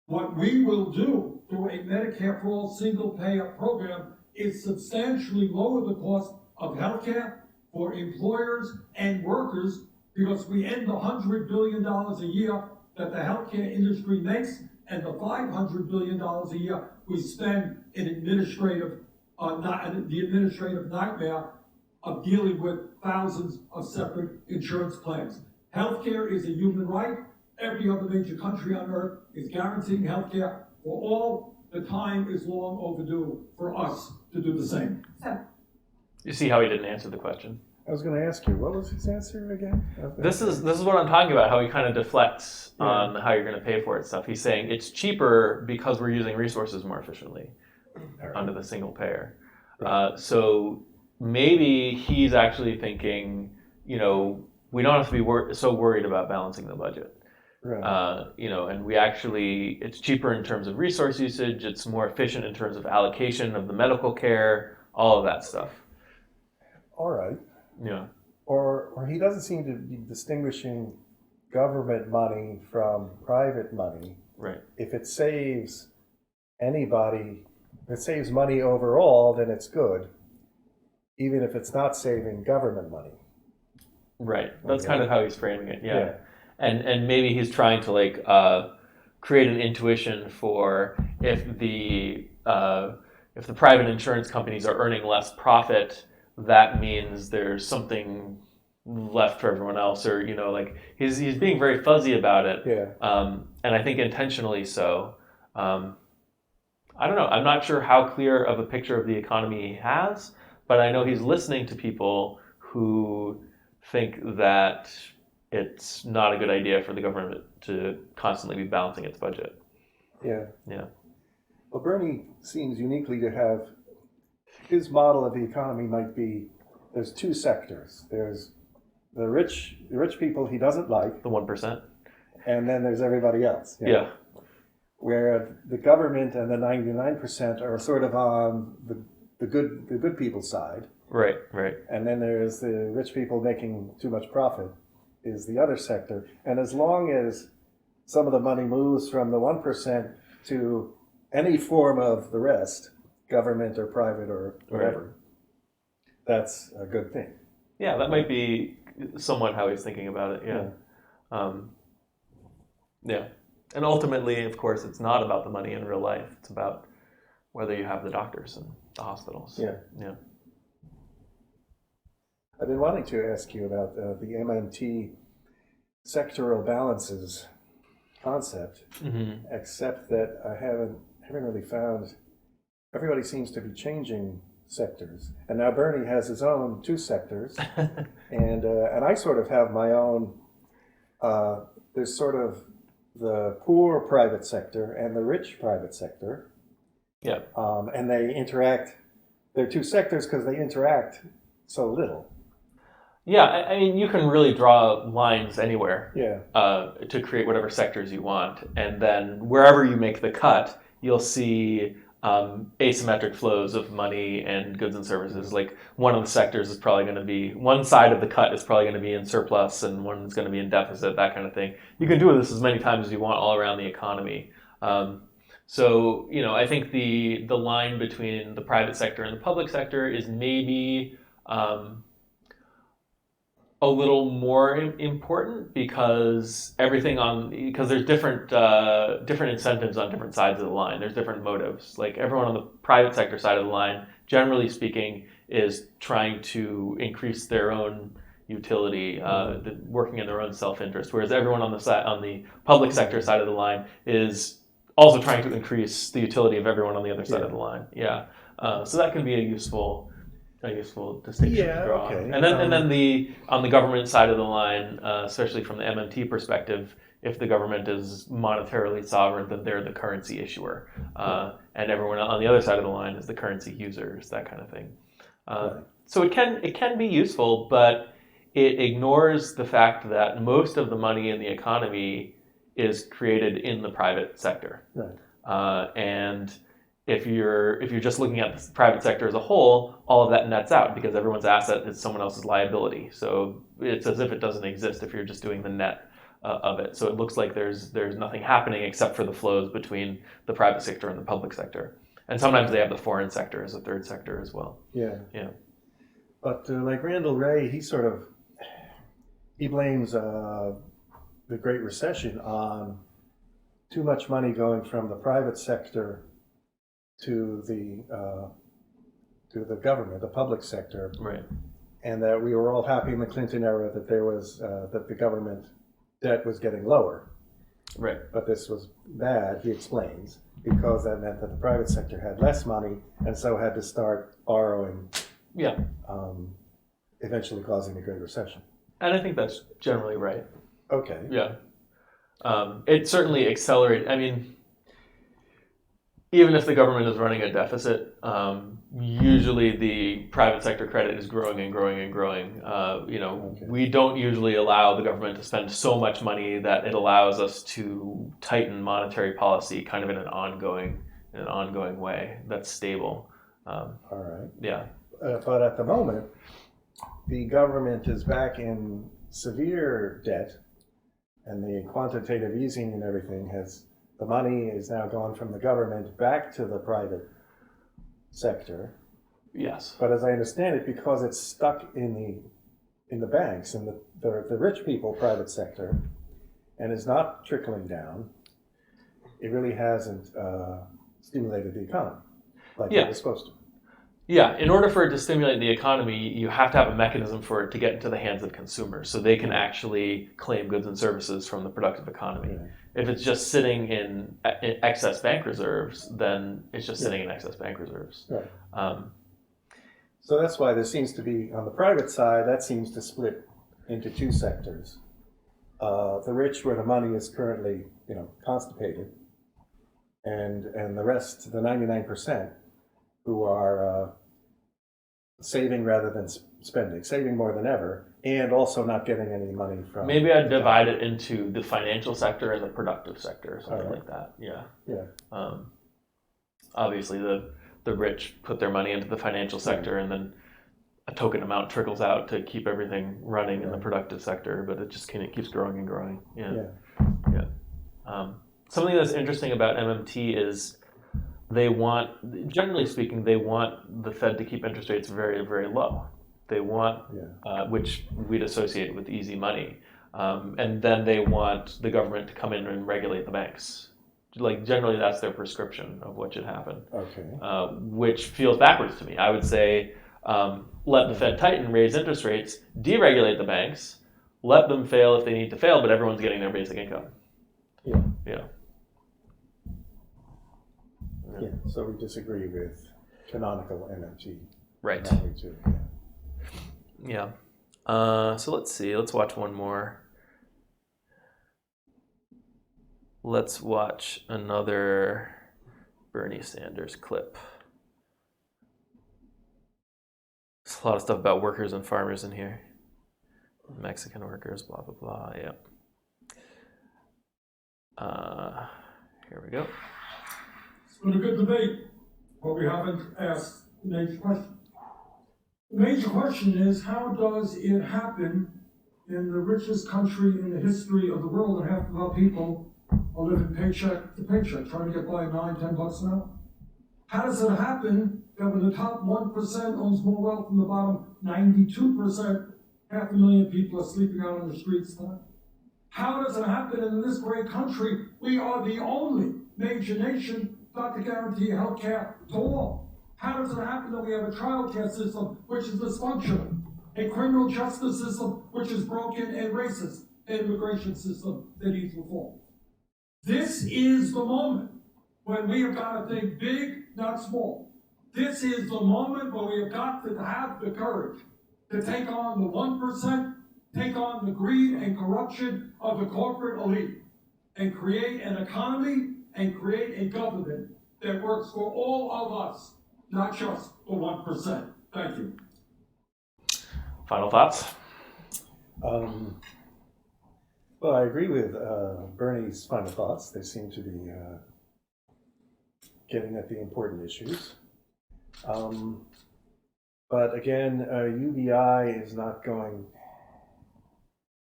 What we will do through a Medicare for All single-payer program is substantially lower the cost of healthcare for employers and workers, because we end the $100 billion a year that the healthcare industry makes and the $500 billion a year we spend in the administrative nightmare of dealing with thousands of separate insurance plans. Healthcare is a human right. Every other major country on earth is guaranteeing healthcare for all. The time is long overdue for us to do the same. You see how he didn't answer the question? I was going to ask you, what was his answer again? This is what I'm talking about, how he kind of deflects on how you're going to pay for it stuff. He's saying it's cheaper because we're using resources more efficiently under the single payer. So maybe he's actually thinking, we don't have to be so worried about balancing the budget. Right. And we actually, it's cheaper in terms of resource usage, it's more efficient in terms of allocation of the medical care, all of that stuff. All right. Yeah. Or he doesn't seem to be distinguishing government money from private money. Right. If it saves anybody, if it saves money overall, then it's good, even if it's not saving government money. Right. That's kind of how he's framing it. Yeah. And maybe he's trying to create an intuition for if the private insurance companies are earning less profit, that means there's something left for everyone else, or he's being very fuzzy about it. Yeah. And I think intentionally so. I don't know. I'm not sure how clear of a picture of the economy he has, but I know he's listening to people who think that it's not a good idea for the government to constantly be balancing its budget. Yeah. Yeah. Well, Bernie seems uniquely to have, his model of the economy might be, there's two sectors. There's the rich people he doesn't like. The 1%. And then there's everybody else. Yeah. Where the government and the 99% are sort of on the good people's side. Right. And then there's the rich people making too much profit is the other sector. And as long as some of the money moves from the 1% to any form of the rest, government or private or whatever, that's a good thing. Yeah, that might be somewhat how he's thinking about it. Yeah. Yeah. And ultimately, of course, it's not about the money in real life. It's about whether you have the doctors and the hospitals. Yeah. I've been wanting to ask you about the MMT sectoral balances concept, except that I haven't really found. Everybody seems to be changing sectors, and now Bernie has his own two sectors, and I sort of have my own. There's sort of the poor private sector and the rich private sector. Yeah. And they interact. They're two sectors because they interact so little. Yeah, I mean, you can really draw lines anywhere to create whatever sectors you want. And then wherever you make the cut, you'll see asymmetric flows of money and goods and services. Like one of the sectors is probably going to be, one side of the cut is probably going to be in surplus and one's going to be in deficit, that kind of thing. You can do this as many times as you want all around the economy. So, I think the line between the private sector and the public sector is maybe a little more important because there's different incentives on different sides of the line. There's different motives. Like everyone on the private sector side of the line, generally speaking, is trying to increase their own utility, working in their own self-interest. Whereas everyone on the public sector side of the line is also trying to increase the utility of everyone on the other side of the line. Yeah. So that can be a useful distinction to draw. Okay. And then on the government side of the line, especially from the MMT perspective, if the government is monetarily sovereign, then they're the currency issuer, and everyone on the other side of the line is the currency users, that kind of thing. So it can be useful, but it ignores the fact that most of the money in the economy is created in the private sector, and if you're just looking at the private sector as a whole, all of that nets out because everyone's asset is someone else's liability. So it's as if it doesn't exist if you're just doing the net of it. So it looks like there's nothing happening except for the flows between the private sector and the public sector. And sometimes they have the foreign sector as a third sector as well. Yeah. Yeah. But like Randall Wray, he blames the Great Recession on too much money going from the private sector to the government, the public sector, Right. and that we were all happy in the Clinton era that there was that the government debt was getting lower. Right. But this was bad, he explains, because that meant that the private sector had less money and so had to start borrowing, Yeah. eventually causing the Great Recession. And I think that's generally right. Okay. Yeah. It certainly accelerated. I mean, even if the government is running a deficit, usually the private sector credit is growing and growing and growing. We don't usually allow the government to spend so much money that it allows us to tighten monetary policy kind of in an ongoing way that's stable. All right. Yeah. But at the moment, the government is back in severe debt, and the quantitative easing and everything the money is now gone from the government back to the private sector. Yes. But as I understand it, because it's stuck in the banks and the rich people private sector, and is not trickling down, it really hasn't stimulated the economy like it was supposed to. Yeah, in order for it to stimulate the economy, you have to have a mechanism for it to get into the hands of consumers so they can actually claim goods and services from the productive economy. Yeah. If it's just sitting in excess bank reserves, then it's just sitting in excess bank reserves. Right. So that's why there seems to be, on the private side, that seems to split into two sectors. The rich, where the money is currently, constipated, and the rest, the 99%, who are saving rather than spending, saving more than ever, and also not getting any money from. Maybe I'd divide it into the financial sector and the productive sector, or something Right. like that. Yeah. Yeah. Obviously, the rich put their money into the financial sector, and then a token amount trickles out to keep everything running in the productive sector, but it just keeps growing and growing. Yeah. Something that's interesting about MMT is generally speaking, they want the Fed to keep interest rates very, very low. They want, which we'd associate with easy money. And then they want the government to come in and regulate the banks. Like, generally, that's their prescription of what should happen. Okay. Which feels backwards to me. I would say, let the Fed tighten, raise interest rates, deregulate the banks, let them fail if they need to fail, but everyone's getting their basic income. Yeah. Yeah. Yeah. So we disagree with canonical MMT. Right. Yeah. So let's see. Let's watch one more. Let's watch another Bernie Sanders clip. There's a lot of stuff about workers and farmers in here. Mexican workers, blah, blah, blah. Yep. Here we go. It's been a good debate, but we haven't asked the major question. The major question is, how does it happen in the richest country in the history of the world, and half of our people are living paycheck to paycheck, trying to get by $9-10 an hour? How does it happen that when the top 1% owns more wealth than the bottom 92%, 500,000 people are sleeping out on the streets tonight? How does it happen in this great country? We are the only major nation not to guarantee health care to all. How does it happen that we have a trial care system which is dysfunctional, a criminal justice system which is broken and racist, an immigration system that needs reform? This is the moment when we have got to think big, not small. This is the moment where we have got to have the courage to take on the 1%, take on the greed and corruption of the corporate elite, and create an economy and create a government that works for all of us, not just the 1%. Thank you. Final thoughts? Well, I agree with Bernie's final thoughts. They seem to be getting at the important issues. But again, UBI is not going.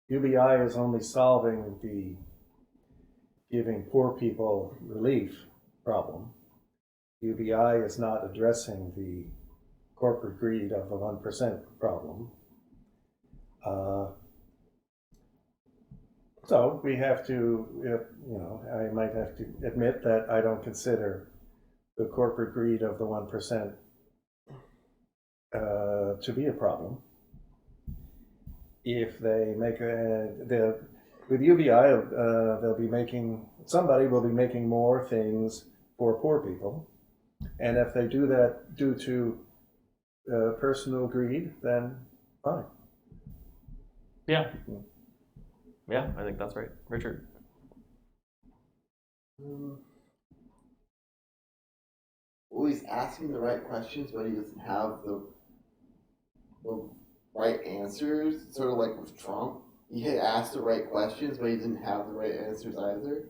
UBI is only solving the giving poor people relief problem. UBI is not addressing the corporate greed of the 1% problem. So we have to, I might have to admit that I don't consider the corporate greed of the 1% to be a problem. if they make with UBI, somebody will be making more things for poor people. And if they do that due to personal greed, then fine. Yeah. Yeah, I think that's right. Richard? Well, he's asking the right questions, but he doesn't have the right answers. Sort of like with Trump, he had asked the right questions, but he didn't have the right answers either.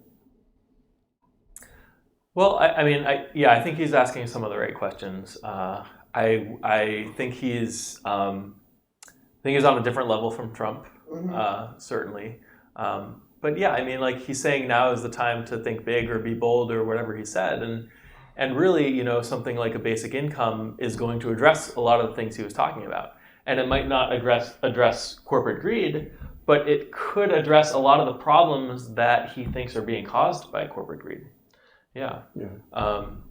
Well, I think he's asking some of the right questions. I think he's on a different level from Trump, certainly. But yeah, I mean, like he's saying now is the time to think big or be bold or whatever he said, and really, you know, something like a basic income is going to address a lot of the things he was talking about, and it might not address corporate greed, but it could address a lot of the problems that he thinks are being caused by corporate greed. Yeah.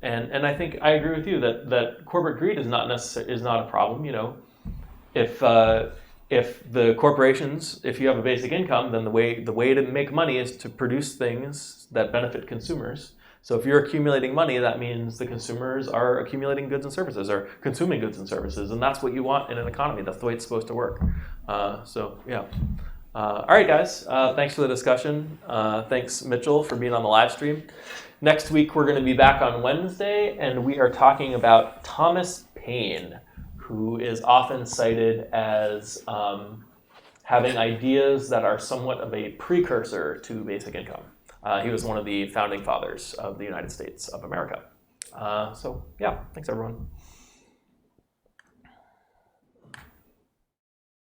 And I think I agree with you that corporate greed is not a problem. You know, if the corporations, if you have a basic income, then the way to make money is to produce things that benefit consumers. So if you're accumulating money, that means the consumers are accumulating goods and services, or consuming goods and services, and that's what you want in an economy. That's the way it's supposed to work. So yeah. All right, guys. Thanks for the discussion. Thanks, Mitchell, for being on the live stream. Next week, we're going to be back on Wednesday, and we are talking about Thomas Paine, who is often cited as having ideas that are somewhat of a precursor to basic income. He was one of the founding fathers of the United States of America. So yeah, thanks everyone.